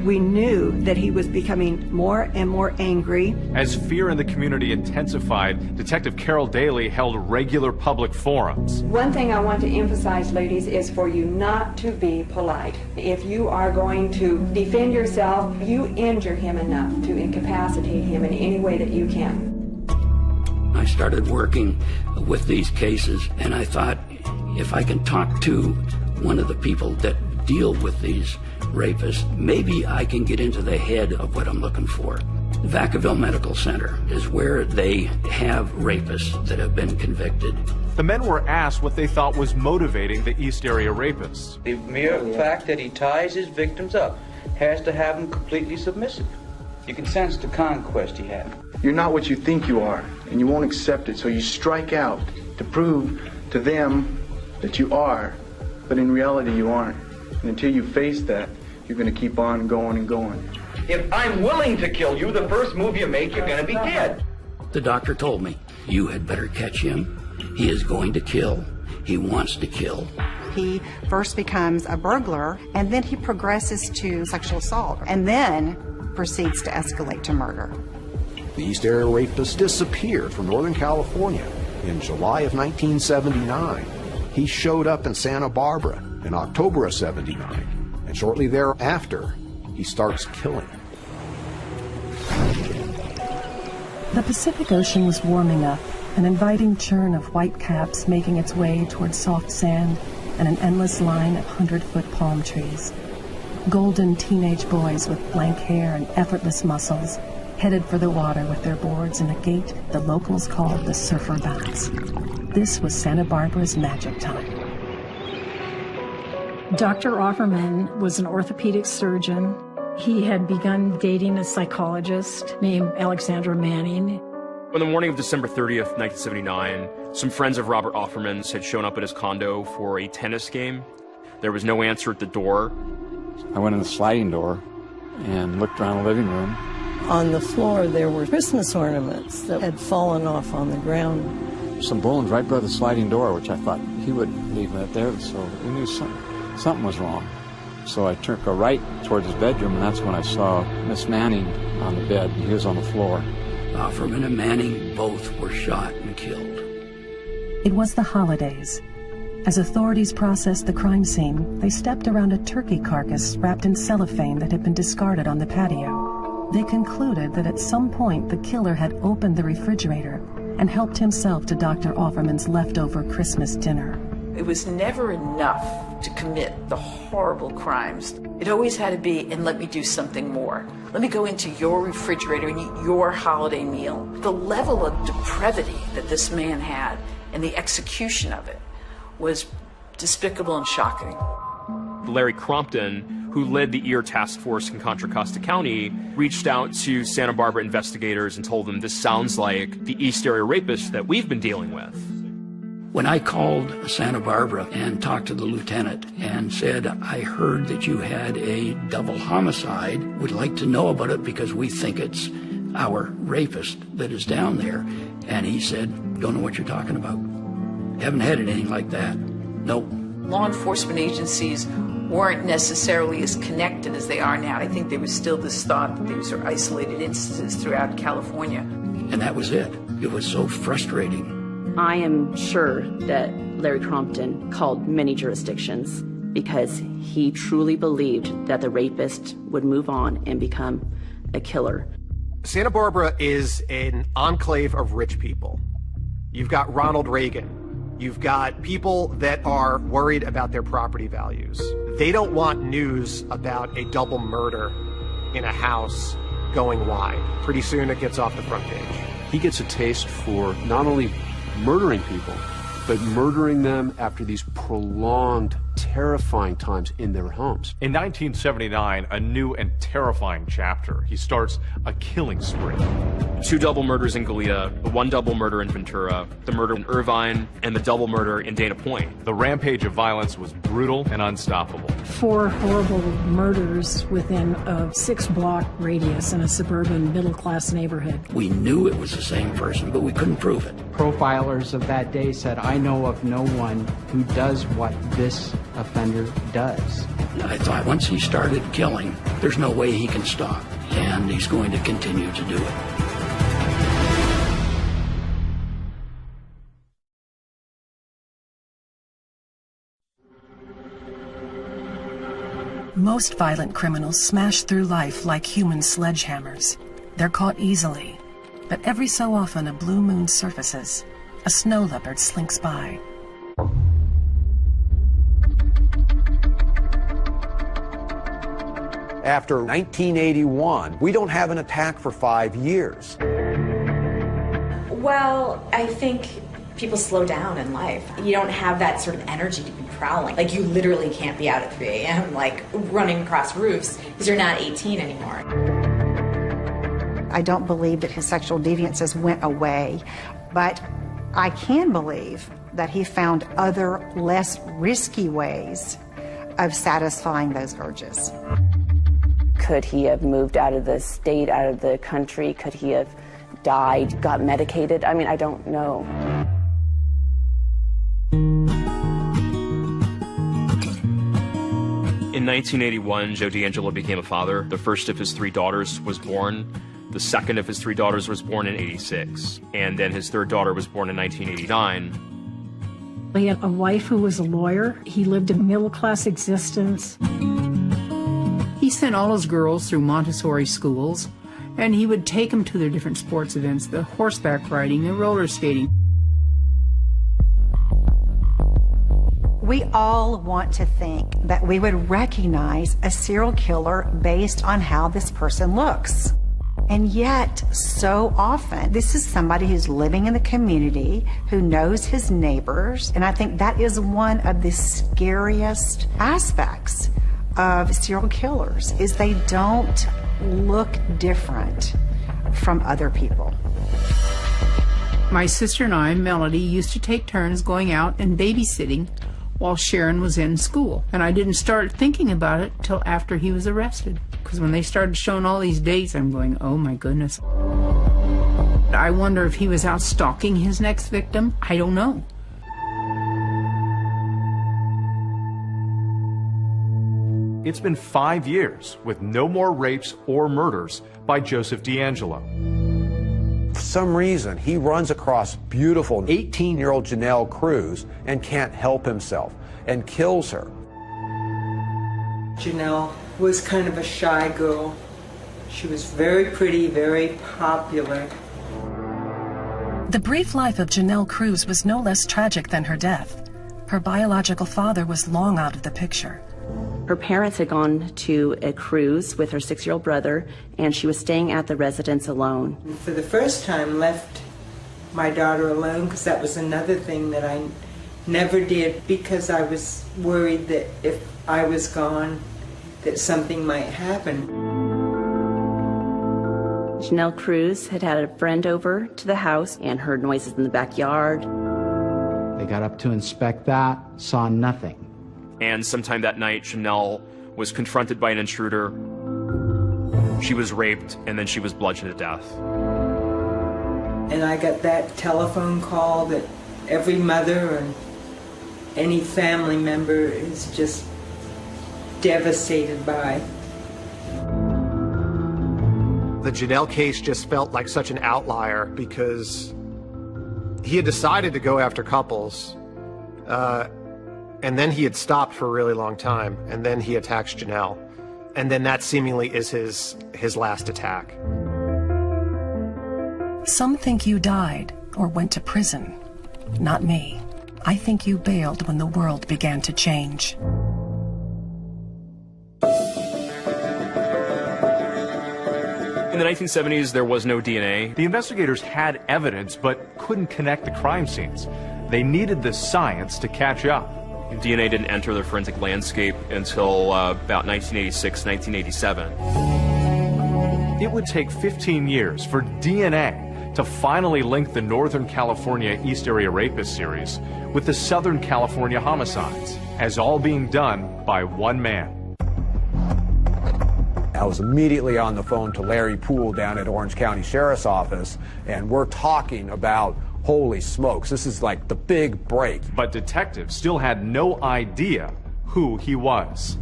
We knew that he was becoming more and more angry. As fear in the community intensified, Detective Carol Daly held regular public forums. One thing I want to emphasize, ladies, is for you not to be polite. If you are going to defend yourself, you injure him enough to incapacitate him in any way that you can. I started working with these cases, and I thought, if I can talk to one of the people that deal with these rapists, maybe I can get into the head of what I'm looking for. Vacaville Medical Center is where they have rapists that have been convicted. The men were asked what they thought was motivating the East Area rapists. The mere fact that he ties his victims up has to have them completely submissive. You can sense the conquest he had. You're not what you think you are, and you won't accept it, so you strike out to prove to them that you are, but in reality you aren't. And until you face that, you're going to keep on going and going. If I'm willing to kill you, the first move you make, you're going to be dead. The doctor told me, you had better catch him. He is going to kill. He wants to kill. He first becomes a burglar, and then he progresses to sexual assault, and then proceeds to escalate to murder. The East Area rapist disappeared from Northern California in July of 1979. He showed up in Santa Barbara in October of 79, and shortly thereafter, he starts killing. The Pacific Ocean was warming up, an inviting churn of white caps making its way toward soft sand and an endless line of 100-foot palm trees. Golden teenage boys with blank hair and effortless muscles headed for the water with their boards in a gait the locals called the Surfer Bounce. This was Santa Barbara's magic time. Dr. Offerman was an orthopedic surgeon. He had begun dating a psychologist named Alexandra Manning. On the morning of December 30th, 1979, some friends of Robert Offerman's had shown up at his condo for a tennis game. There was no answer at the door. I went in the sliding door and looked around the living room. On the floor, there were Christmas ornaments that had fallen off on the ground. Some bones right by the sliding door, which I thought he would leave it there, so we knew something was wrong. So I took a right towards his bedroom, and that's when I saw Miss Manning on the bed. He was on the floor. Offerman and Manning both were shot and killed. It was the holidays. As authorities processed the crime scene, they stepped around a turkey carcass wrapped in cellophane that had been discarded on the patio. They concluded that at some point the killer had opened the refrigerator and helped himself to Dr. Offerman's leftover Christmas dinner. It was never enough to commit the horrible crimes. It always had to be, and let me do something more. Let me go into your refrigerator and eat your holiday meal. The level of depravity that this man had and the execution of it was despicable and shocking. Larry Crompton, who led the EAR task force in Contra Costa County, reached out to Santa Barbara investigators and told them, this sounds like the East Area rapist that we've been dealing with. When I called Santa Barbara and talked to the lieutenant and said, I heard that you had a double homicide, would like to know about it because we think it's our rapist that is down there. And he said, don't know what you're talking about. Haven't had anything like that. Nope. Law enforcement agencies weren't necessarily as connected as they are now. I think there was still this thought that these are isolated instances throughout California. And that was it. It was so frustrating. I am sure that Larry Crompton called many jurisdictions because he truly believed that the rapist would move on and become a killer. Santa Barbara is an enclave of rich people. You've got Ronald Reagan. You've got people that are worried about their property values. They don't want news about a double murder in a house going wide. Pretty soon it gets off the front page. He gets a taste for not only murdering people, but murdering them after these prolonged, terrifying times in their homes. In 1979, a new and terrifying chapter. He starts a killing spree. 2 double murders in Goleta, 1 double murder in Ventura, the murder in Irvine, and the double murder in Dana Point. The rampage of violence was brutal and unstoppable. 4 horrible murders within a 6-block radius in a suburban middle-class neighborhood. We knew it was the same person, but we couldn't prove it. Profilers of that day said, I know of no one who does what this offender does. I thought once he started killing, there's no way he can stop, and he's going to continue to do it. Most violent criminals smash through life like human sledgehammers. They're caught easily, but every so often a blue moon surfaces. A snow leopard slinks by. After 1981, we don't have an attack for 5 years. Well, I think people slow down in life. You don't have that sort of energy to be prowling. Like, you literally can't be out at 3 a.m. like running across roofs because you're not 18 anymore. I don't believe that his sexual deviances went away, but I can believe that he found other, less risky ways of satisfying those urges. Could he have moved out of the state, out of the country? Could he have died, got medicated? I mean, I don't know. In 1981, Joe D'Angelo became a father. The first of his 3 daughters was born. The second of his 3 daughters was born in '86. And then his 3rd daughter was born in 1989. He had a wife who was a lawyer. He lived a middle-class existence. He sent all his girls through Montessori schools, and he would take them to their different sports events, the horseback riding, the roller skating. We all want to think that we would recognize a serial killer based on how this person looks. And yet, so often, this is somebody who's living in the community, who knows his neighbors, and I think that is one of the scariest aspects of serial killers, is they don't look different from other people. My sister and I, Melody, used to take turns going out and babysitting while Sharon was in school. And I didn't start thinking about it till after he was arrested. Because when they started showing all these dates, I'm going, oh my goodness. I wonder if he was out stalking his next victim. I don't know. It's been 5 years with no more rapes or murders by Joseph D'Angelo. For some reason, he runs across beautiful 18-year-old Janelle Cruz and can't help himself and kills her. Janelle was kind of a shy girl. She was very pretty, very popular. The brief life of Janelle Cruz was no less tragic than her death. Her biological father was long out of the picture. Her parents had gone to a cruise with her 6-year-old brother, and she was staying at the residence alone. For the first time, left my daughter alone, because that was another thing that I never did, because I was worried that if I was gone, that something might happen. Janelle Cruz had had a friend over to the house and heard noises in the backyard. They got up to inspect that, saw nothing. And sometime that night, Janelle was confronted by an intruder. She was raped, and then she was bludgeoned to death. And I got that telephone call that every mother and any family member is just devastated by. The Janelle case just felt like such an outlier because he had decided to go after couples, and then he had stopped for a really long time, and then he attacks Janelle. And then that seemingly is his last attack. Some think you died or went to prison. Not me. I think you bailed when the world began to change. In the 1970s, there was no DNA. The investigators had evidence, but couldn't connect the crime scenes. They needed the science to catch up. DNA didn't enter the forensic landscape until about 1986, 1987. It would take 15 years for DNA to finally link the Northern California East Area Rapist series with the Southern California homicides, as all being done by one man. I was immediately on the phone to Larry Poole down at Orange County Sheriff's Office, and we're talking about holy smokes, this is like the big break. But detectives still had no idea who he was.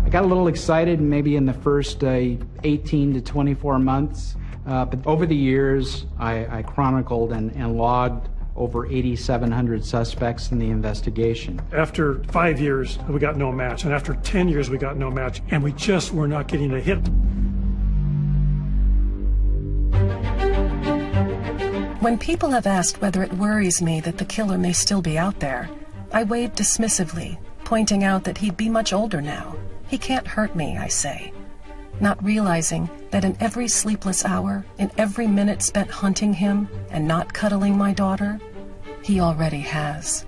I got a little excited maybe in the first 18 to 24 months, but over the years I chronicled and logged over 8,700 suspects in the investigation. After 5 years, we got no match, and after 10 years, we got no match, and we just were not getting a hit. When people have asked whether it worries me that the killer may still be out there, I wave dismissively, pointing out that he'd be much older now. He can't hurt me, I say, not realizing that in every sleepless hour, in every minute spent hunting him and not cuddling my daughter, he already has.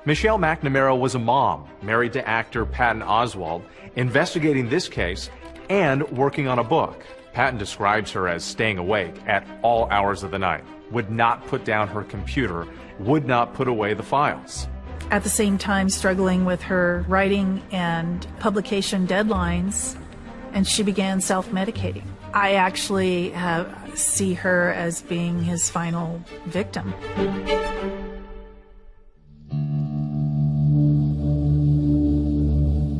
Michelle McNamara was a mom, married to actor Patton Oswalt, investigating this case and working on a book. Patton describes her as staying awake at all hours of the night, would not put down her computer, would not put away the files. At the same time, struggling with her writing and publication deadlines, and she began self-medicating. I actually see her as being his final victim.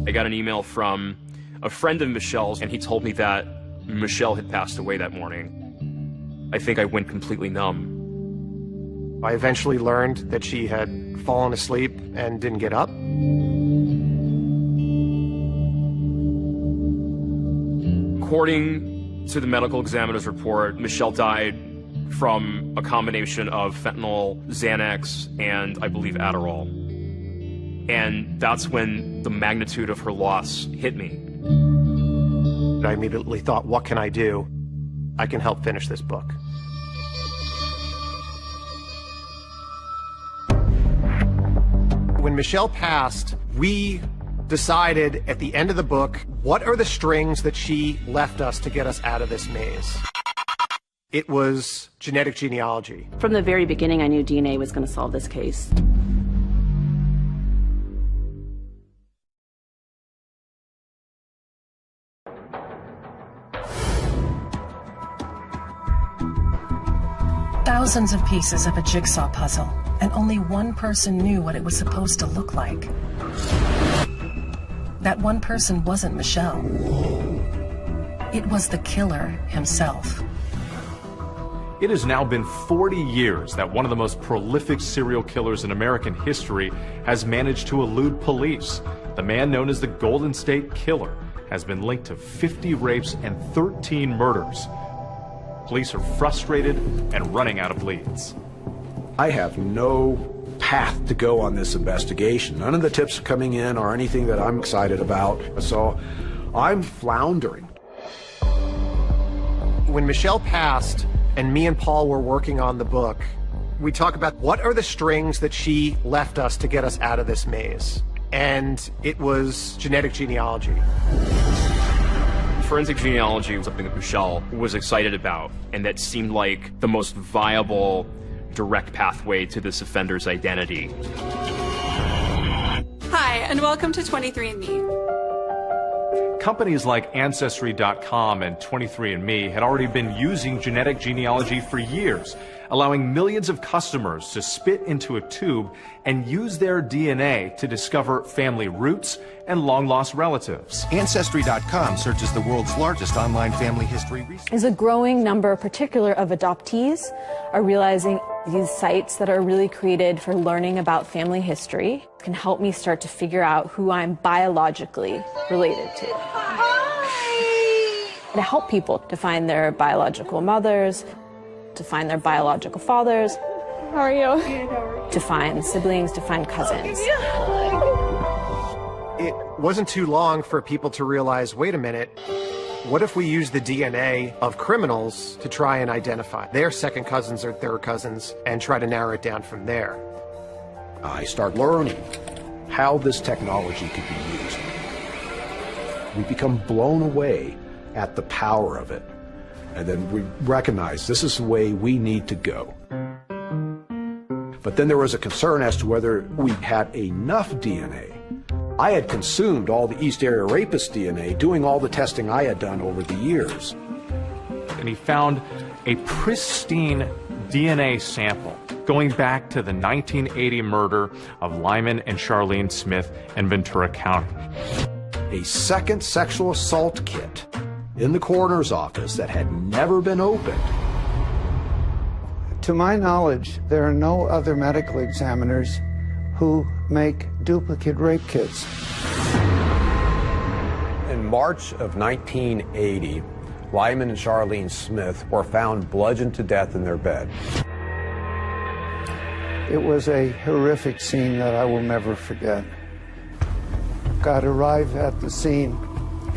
I got an email from a friend of Michelle's, and he told me that Michelle had passed away that morning. I think I went completely numb. I eventually learned that she had fallen asleep and didn't get up. According to the medical examiner's report, Michelle died from a combination of fentanyl, Xanax, and I believe Adderall. And that's when the magnitude of her loss hit me. I immediately thought, what can I do? I can help finish this book. When Michelle passed, we decided at the end of the book, what are the strings that she left us to get us out of this maze? It was genetic genealogy. From the very beginning, I knew DNA was going to solve this case. Thousands of pieces of a jigsaw puzzle, and only one person knew what it was supposed to look like. That one person wasn't Michelle. It was the killer himself. It has now been 40 years that one of the most prolific serial killers in American history has managed to elude police. The man known as the Golden State Killer has been linked to 50 rapes and 13 murders. Police are frustrated and running out of leads. I have no path to go on this investigation. None of the tips coming in are anything that I'm excited about, so I'm floundering. When Michelle passed and me and Paul were working on the book, we talk about what are the strings that she left us to get us out of this maze. And it was genetic genealogy. Forensic genealogy was something that Michelle was excited about, and that seemed like the most viable, direct pathway to this offender's identity. Hi, and welcome to 23andMe. Companies like Ancestry.com and 23andMe had already been using genetic genealogy for years, allowing millions of customers to spit into a tube and use their DNA to discover family roots and long-lost relatives. Ancestry.com searches the world's largest online family history research. There's a growing number, particular of adoptees, are realizing these sites that are really created for learning about family history can help me start to figure out who I'm biologically related to. To help people to find their biological mothers, to find their biological fathers. How are you? To find siblings, to find cousins. It wasn't too long for people to realize, wait a minute, what if we use the DNA of criminals to try and identify their second cousins or third cousins and try to narrow it down from there? I start learning how this technology could be used. We become blown away at the power of it. And then we recognize this is the way we need to go. But then there was a concern as to whether we had enough DNA. I had consumed all the East Area Rapist DNA, doing all the testing I had done over the years. And he found a pristine DNA sample going back to the 1980 murder of Lyman and Charlene Smith in Ventura County. A second sexual assault kit in the coroner's office that had never been opened. To my knowledge, there are no other medical examiners who make duplicate rape kits. In March of 1980, Lyman and Charlene Smith were found bludgeoned to death in their bed. It was a horrific scene that I will never forget. I'd arrive at the scene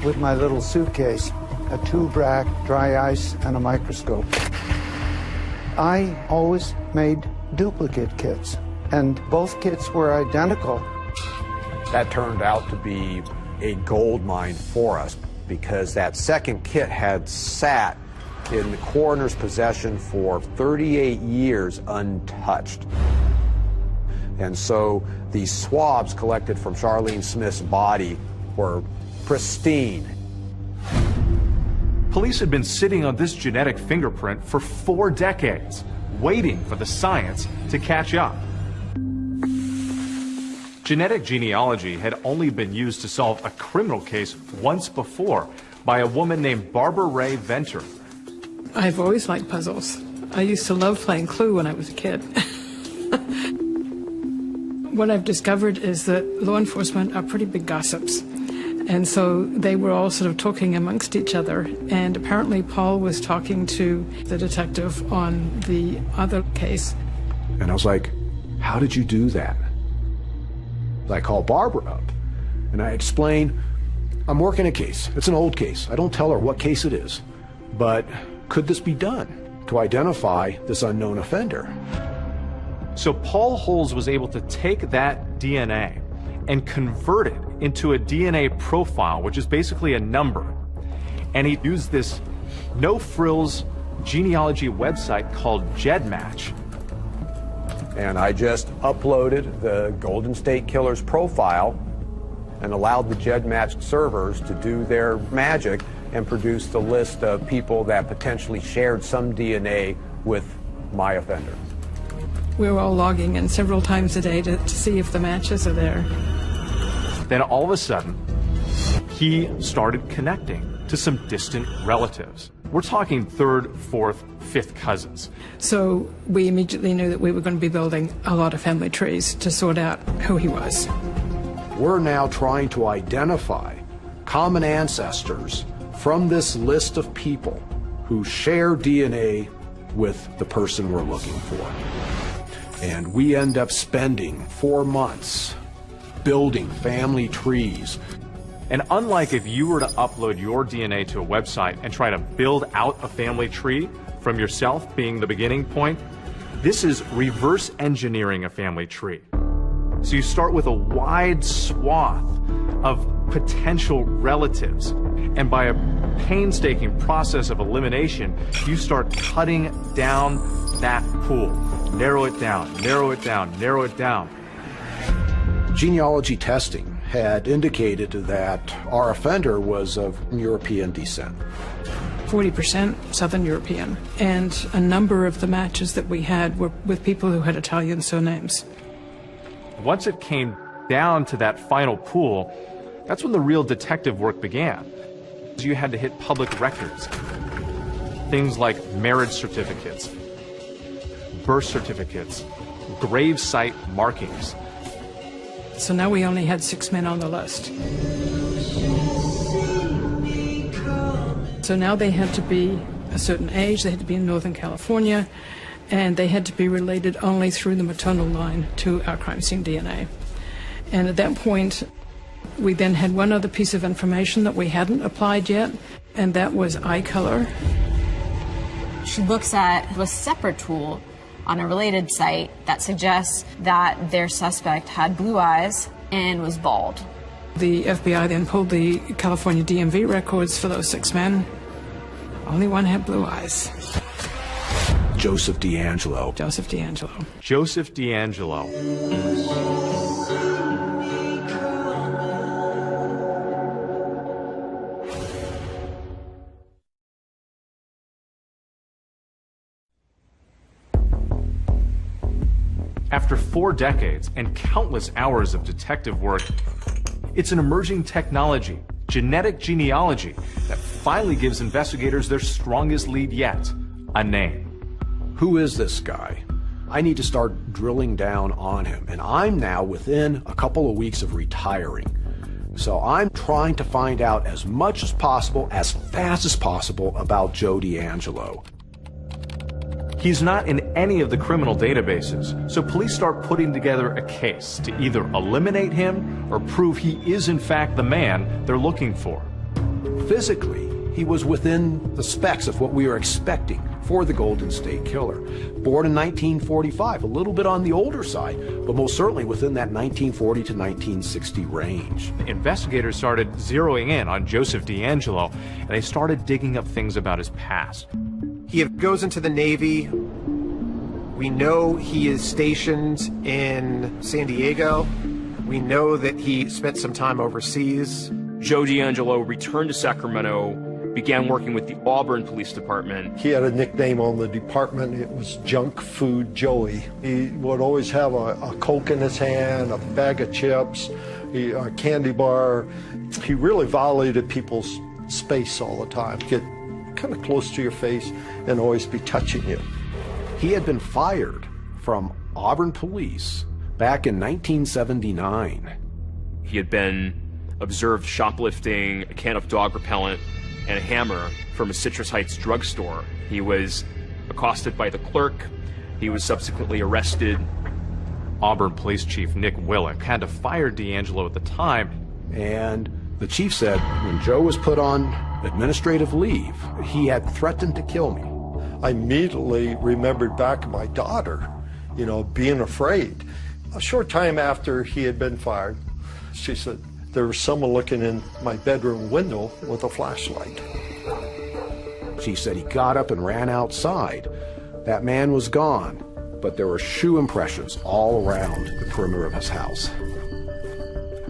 with my little suitcase, a tube rack, dry ice, and a microscope. I always made duplicate kits, and both kits were identical. That turned out to be a gold mine for us because that second kit had sat in the coroner's possession for 38 years untouched. And so these swabs collected from Charlene Smith's body were pristine. Police had been sitting on this genetic fingerprint for 4 decades, waiting for the science to catch up. Genetic genealogy had only been used to solve a criminal case once before by a woman named Barbara Ray Venter. I've always liked puzzles. I used to love playing Clue when I was a kid. What I've discovered is that law enforcement are pretty big gossips. And so they were all sort of talking amongst each other. And apparently Paul was talking to the detective on the other case. And I was like, how did you do that? I called Barbara up and I explained, I'm working a case. It's an old case. I don't tell her what case it is. But could this be done to identify this unknown offender? So Paul Holes was able to take that DNA and convert it into a DNA profile, which is basically a number. And he used this no-frills genealogy website called GEDmatch. And I just uploaded the Golden State Killer's profile and allowed the GEDmatch servers to do their magic and produce the list of people that potentially shared some DNA with my offender. We were all logging in several times a day to see if the matches are there. Then all of a sudden, he started connecting to some distant relatives. We're talking 3rd, 4th, 5th cousins. So we immediately knew that we were going to be building a lot of family trees to sort out who he was. We're now trying to identify common ancestors from this list of people who share DNA with the person we're looking for. And we end up spending 4 months building family trees. And unlike if you were to upload your DNA to a website and try to build out a family tree from yourself being the beginning point, this is reverse engineering a family tree. So you start with a wide swath of potential relatives, and by a painstaking process of elimination, you start cutting down that pool. Narrow it down, narrow it down, narrow it down. Genealogy testing had indicated that our offender was of European descent. 40% Southern European, and a number of the matches that we had were with people who had Italian surnames. Once it came down to that final pool, that's when the real detective work began. You had to hit public records. Things like marriage certificates, birth certificates, grave site markings. So now we only had 6 men on the list. So now they had to be a certain age, they had to be in Northern California, and they had to be related only through the maternal line to our crime scene DNA. And at that point, we then had one other piece of information that we hadn't applied yet, and that was eye color. She looks at a separate tool on a related site that suggests that their suspect had blue eyes and was bald. The FBI then pulled the California DMV records for those 6 men. Only one had blue eyes. Joseph D'Angelo. Joseph D'Angelo. Joseph D'Angelo. After 4 decades and countless hours of detective work, it's an emerging technology, genetic genealogy, that finally gives investigators their strongest lead yet, a name. Who is this guy? I need to start drilling down on him, and I'm now within a couple of weeks of retiring. So I'm trying to find out as much as possible, as fast as possible, about Joe DeAngelo. He's not in any of the criminal databases, so police start putting together a case to either eliminate him or prove he is in fact the man they're looking for. Physically, he was within the specs of what we were expecting for the Golden State Killer. Born in 1945, a little bit on the older side, but most certainly within that 1940 to 1960 range. Investigators started zeroing in on Joseph DeAngelo, and they started digging up things about his past. He goes into the Navy. We know he is stationed in San Diego. We know that he spent some time overseas. Joe DeAngelo returned to Sacramento, began working with the Auburn Police Department. He had a nickname on the department. It was Junk Food Joey. He would always have a Coke in his hand, a bag of chips, a candy bar. He really violated people's space all the time. Get kind of close to your face and always be touching you. He had been fired from Auburn Police back in 1979. He had been observed shoplifting a can of dog repellent and a hammer from a Citrus Heights drugstore. He was accosted by the clerk. He was subsequently arrested. Auburn Police Chief Nick Willick had to fire DeAngelo at the time. And the chief said when Joe was put on administrative leave, he had threatened to kill me. I immediately remembered back my daughter, being afraid. A short time after he had been fired, she said, there was someone looking in my bedroom window with a flashlight. She said he got up and ran outside. That man was gone, but there were shoe impressions all around the perimeter of his house.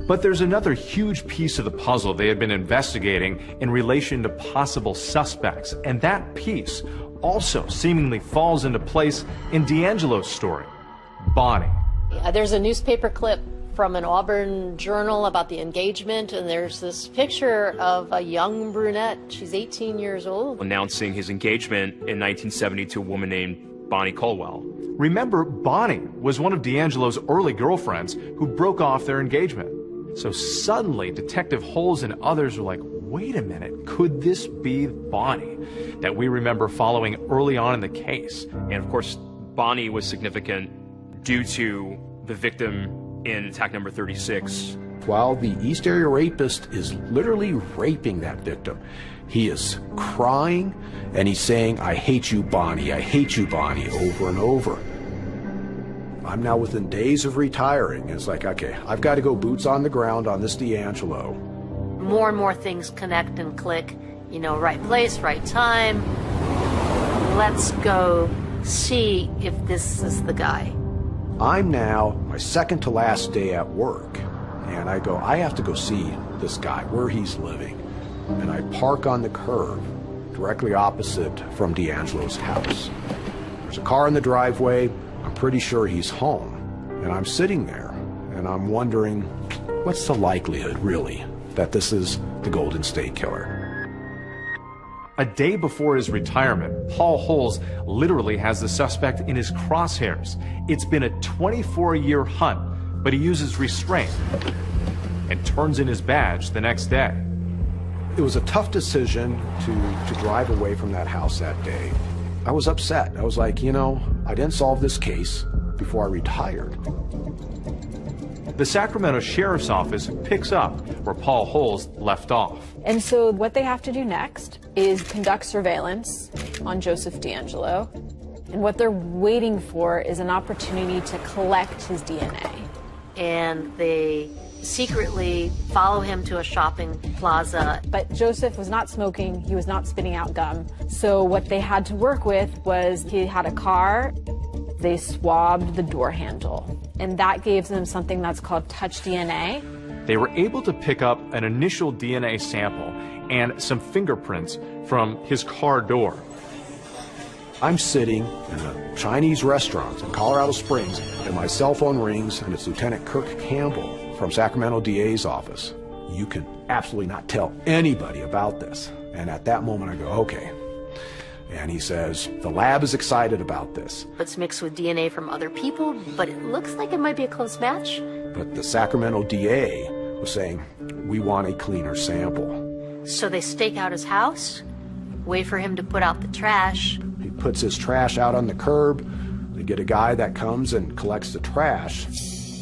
But there's another huge piece of the puzzle they had been investigating in relation to possible suspects, and that piece also seemingly falls into place in DeAngelo's story. Bonnie. There's a newspaper clip from an Auburn journal about the engagement, and there's this picture of a young brunette. She's 18 years old. Announcing his engagement in 1970 to a woman named Bonnie Colwell. Remember, Bonnie was one of DeAngelo's early girlfriends who broke off their engagement. So suddenly, Detective Holes and others were like, wait a minute, could this be Bonnie that we remember following early on in the case? And of course, Bonnie was significant due to the victim in attack number 36. While the East Area rapist is literally raping that victim, he is crying and he's saying, I hate you, Bonnie, over and over. I'm now within days of retiring. It's like, okay, I've got to go boots on the ground on this DeAngelo. More and more things connect and click. Right place, right time. Let's go see if this is the guy. I'm now my second to last day at work, and I have to go see this guy, where he's living. And I park on the curb directly opposite from DeAngelo's house. There's a car in the driveway. I'm pretty sure he's home. And I'm sitting there, and I'm wondering, what's the likelihood, really, that this is the Golden State Killer? A day before his retirement, Paul Holes literally has the suspect in his crosshairs. It's been a 24-year hunt, but he uses restraint and turns in his badge the next day. It was a tough decision to drive away from that house that day. I was upset. I was like, I didn't solve this case before I retired. The Sacramento Sheriff's Office picks up where Paul Holes left off. And so what they have to do next is conduct surveillance on Joseph DeAngelo. And what they're waiting for is an opportunity to collect his DNA. And they secretly follow him to a shopping plaza. But Joseph was not smoking, he was not spitting out gum. So what they had to work with was he had a car, they swabbed the door handle. And that gave them something that's called touch DNA. They were able to pick up an initial DNA sample and some fingerprints from his car door. I'm sitting in a Chinese restaurant in Colorado Springs, and my cell phone rings, and it's Lieutenant Kirk Campbell from Sacramento DA's office. You can absolutely not tell anybody about this. And at that moment I go, okay. And he says, the lab is excited about this. It's mixed with DNA from other people, but it looks like it might be a close match. But the Sacramento DA was saying, we want a cleaner sample. So they stake out his house, wait for him to put out the trash. He puts his trash out on the curb. They get a guy that comes and collects the trash.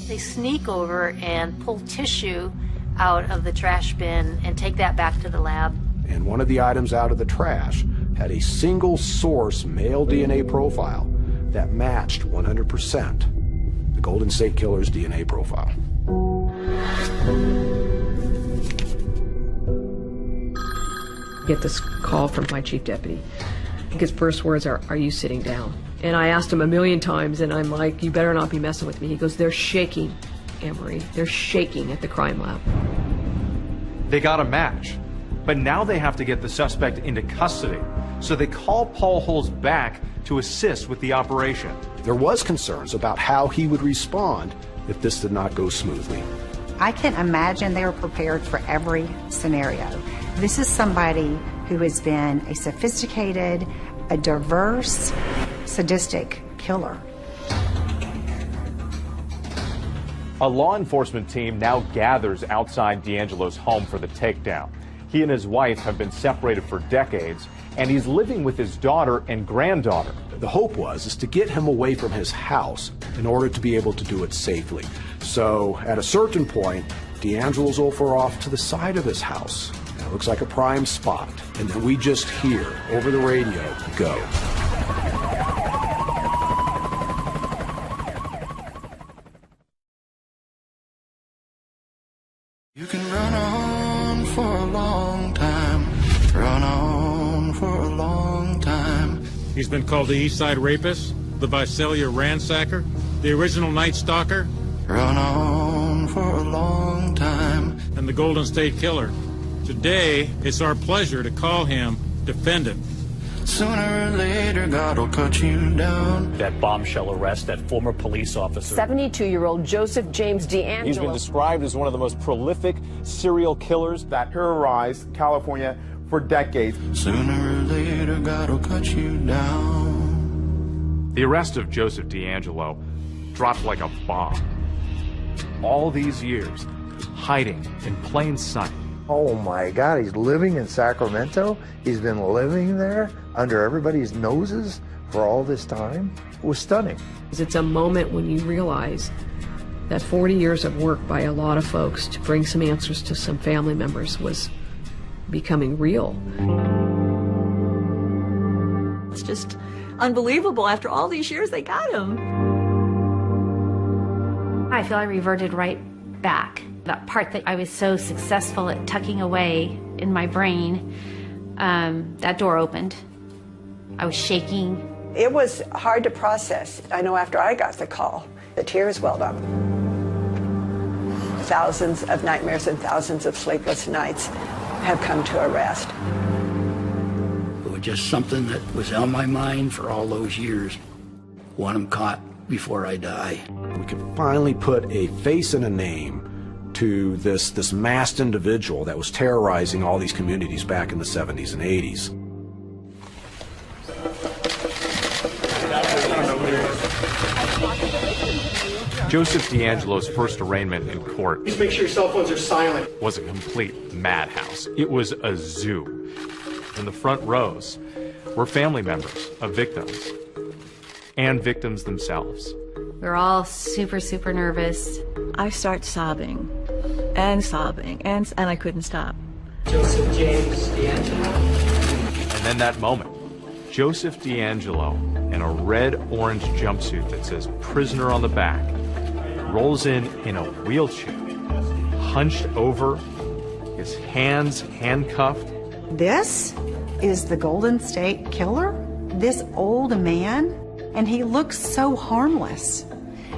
They sneak over and pull tissue out of the trash bin and take that back to the lab. And one of the items out of the trash had a single source male DNA profile that matched 100% the Golden State Killer's DNA profile. Get this call from my chief deputy. His first words are you sitting down? And I asked him a million times, and I'm like, you better not be messing with me. He goes, they're shaking, Anne-Marie. They're shaking at the crime lab. They got a match, but now they have to get the suspect into custody. So they call Paul Holes back to assist with the operation. There was concerns about how he would respond if this did not go smoothly. I can imagine they were prepared for every scenario. This is somebody who has been a sophisticated, a diverse, sadistic killer. A law enforcement team now gathers outside D'Angelo's home for the takedown. He and his wife have been separated for decades, and he's living with his daughter and granddaughter. The hope is to get him away from his house in order to be able to do it safely. So at a certain point, D'Angelo's over off to the side of his house. It looks like a prime spot. And then we just hear over the radio, go. You can run on for a long time, run on for a long time. He's been called the East Side Rapist, the Visalia Ransacker, the original Night Stalker, run on for a long time, and the Golden State Killer. Today, it's our pleasure to call him Defendant. Sooner or later, God will cut you down. That bombshell arrest, that former police officer. 72-year-old Joseph James D'Angelo. He's been described as one of the most prolific serial killers that terrorized California for decades. Sooner or later, God will cut you down. The arrest of Joseph D'Angelo dropped like a bomb. All these years, hiding in plain sight. Oh my God, he's living in Sacramento? He's been living there under everybody's noses for all this time? It was stunning. It's a moment when you realize that 40 years of work by a lot of folks to bring some answers to some family members was becoming real. It's just unbelievable. After all these years, they got him. I feel I reverted right back. That part that I was so successful at tucking away in my brain, that door opened. I was shaking. It was hard to process. I know after I got the call, the tears welled up. Thousands of nightmares and thousands of sleepless nights have come to a rest. It was just something that was on my mind for all those years. Want him caught before I die. We could finally put a face and a name to this masked individual that was terrorizing all these communities back in the 70s and 80s. Joseph D'Angelo's first arraignment in court. Please make sure your cell phones are silent. Was a complete madhouse. It was a zoo. In the front rows were family members of victims and victims themselves. We were all super, super nervous. I start sobbing, and I couldn't stop. Joseph James D'Angelo. And then that moment, Joseph D'Angelo in a red-orange jumpsuit that says prisoner on the back rolls in a wheelchair, hunched over, his hands handcuffed. This is the Golden State Killer? This old man? And he looks so harmless.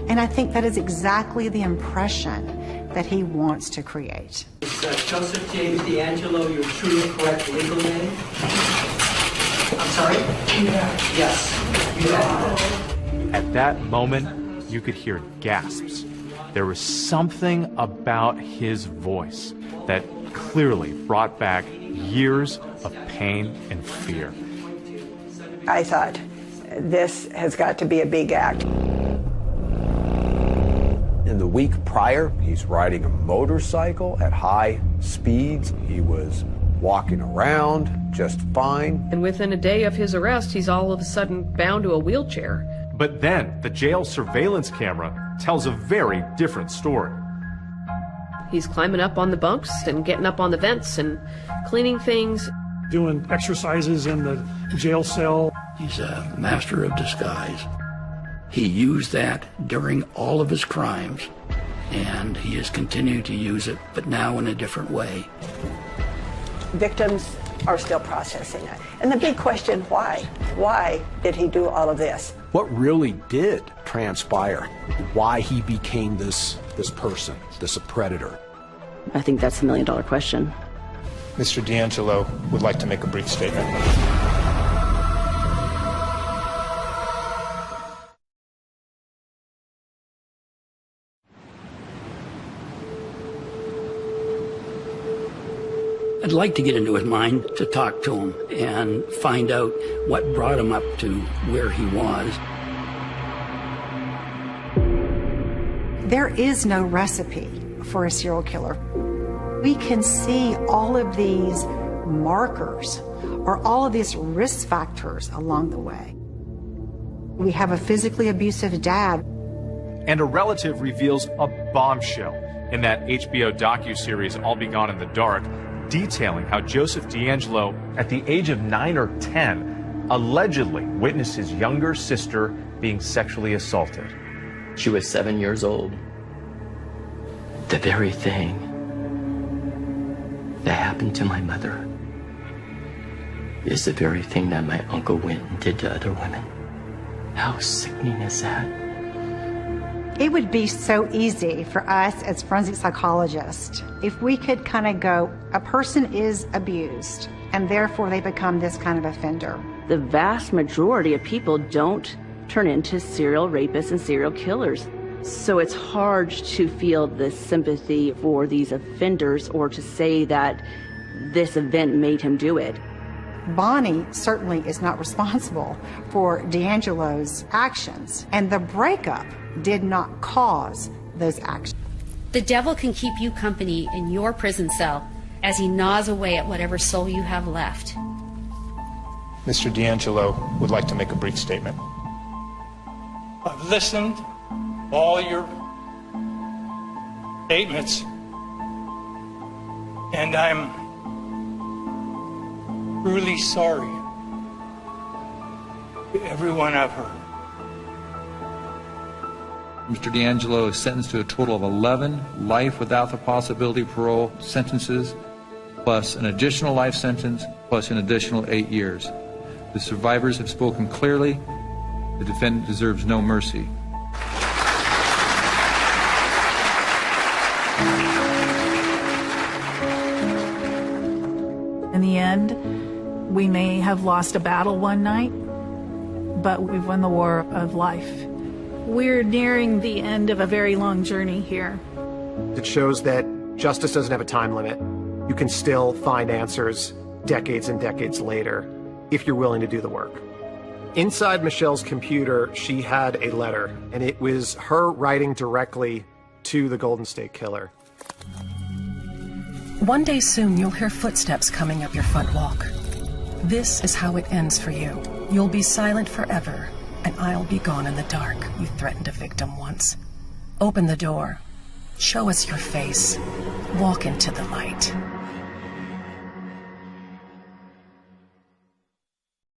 And I think that is exactly the impression that he wants to create. Is Joseph James D'Angelo your true and correct legal name? I'm sorry? Yes. At that moment, you could hear gasps. There was something about his voice that clearly brought back years of pain and fear. I thought, this has got to be a big act. In the week prior, he's riding a motorcycle at high speeds. He was walking around just fine. And within a day of his arrest, he's all of a sudden bound to a wheelchair. But then, the jail surveillance camera tells a very different story. He's climbing up on the bunks and getting up on the vents and cleaning things. Doing exercises in the jail cell. He's a master of disguise. He used that during all of his crimes, and he has continued to use it, but now in a different way. Victims are still processing it. And the big question, why? Why did he do all of this? What really did transpire? Why he became this person, this predator? I think that's the million-dollar question. Mr. D'Angelo would like to make a brief statement. I'd like to get into his mind to talk to him and find out what brought him up to where he was. There is no recipe for a serial killer. We can see all of these markers or all of these risk factors along the way. We have a physically abusive dad. And a relative reveals a bombshell in that HBO docuseries All Be Gone in the Dark, detailing how Joseph D'Angelo, at the age of 9 or 10, allegedly witnessed his younger sister being sexually assaulted. She was 7 years old. The very thing that happened to my mother is the very thing that my uncle went and did to other women. How sickening is that? It would be so easy for us as forensic psychologists if we could kind of go, a person is abused, and therefore they become this kind of offender. The vast majority of people don't turn into serial rapists and serial killers. So it's hard to feel the sympathy for these offenders or to say that this event made him do it. Bonnie certainly is not responsible for D'Angelo's actions, and the breakup did not cause those actions. The devil can keep you company in your prison cell as he gnaws away at whatever soul you have left. Mr. D'Angelo would like to make a brief statement. I've listened to all your statements, and I'm truly sorry for everyone I've hurt. Mr. D'Angelo is sentenced to a total of 11 life without the possibility of parole sentences, plus an additional life sentence, plus an additional 8 years. The survivors have spoken clearly. The defendant deserves no mercy. In the end, we may have lost a battle one night, but we've won the war of life. We're nearing the end of a very long journey here. It shows that justice doesn't have a time limit. You can still find answers decades and decades later if you're willing to do the work. Inside Michelle's computer, she had a letter, and it was her writing directly to the Golden State Killer. One day soon, you'll hear footsteps coming up your front walk. This is how it ends for you. You'll be silent forever, and I'll be gone in the dark. You threatened a victim once. Open the door. Show us your face. Walk into the light.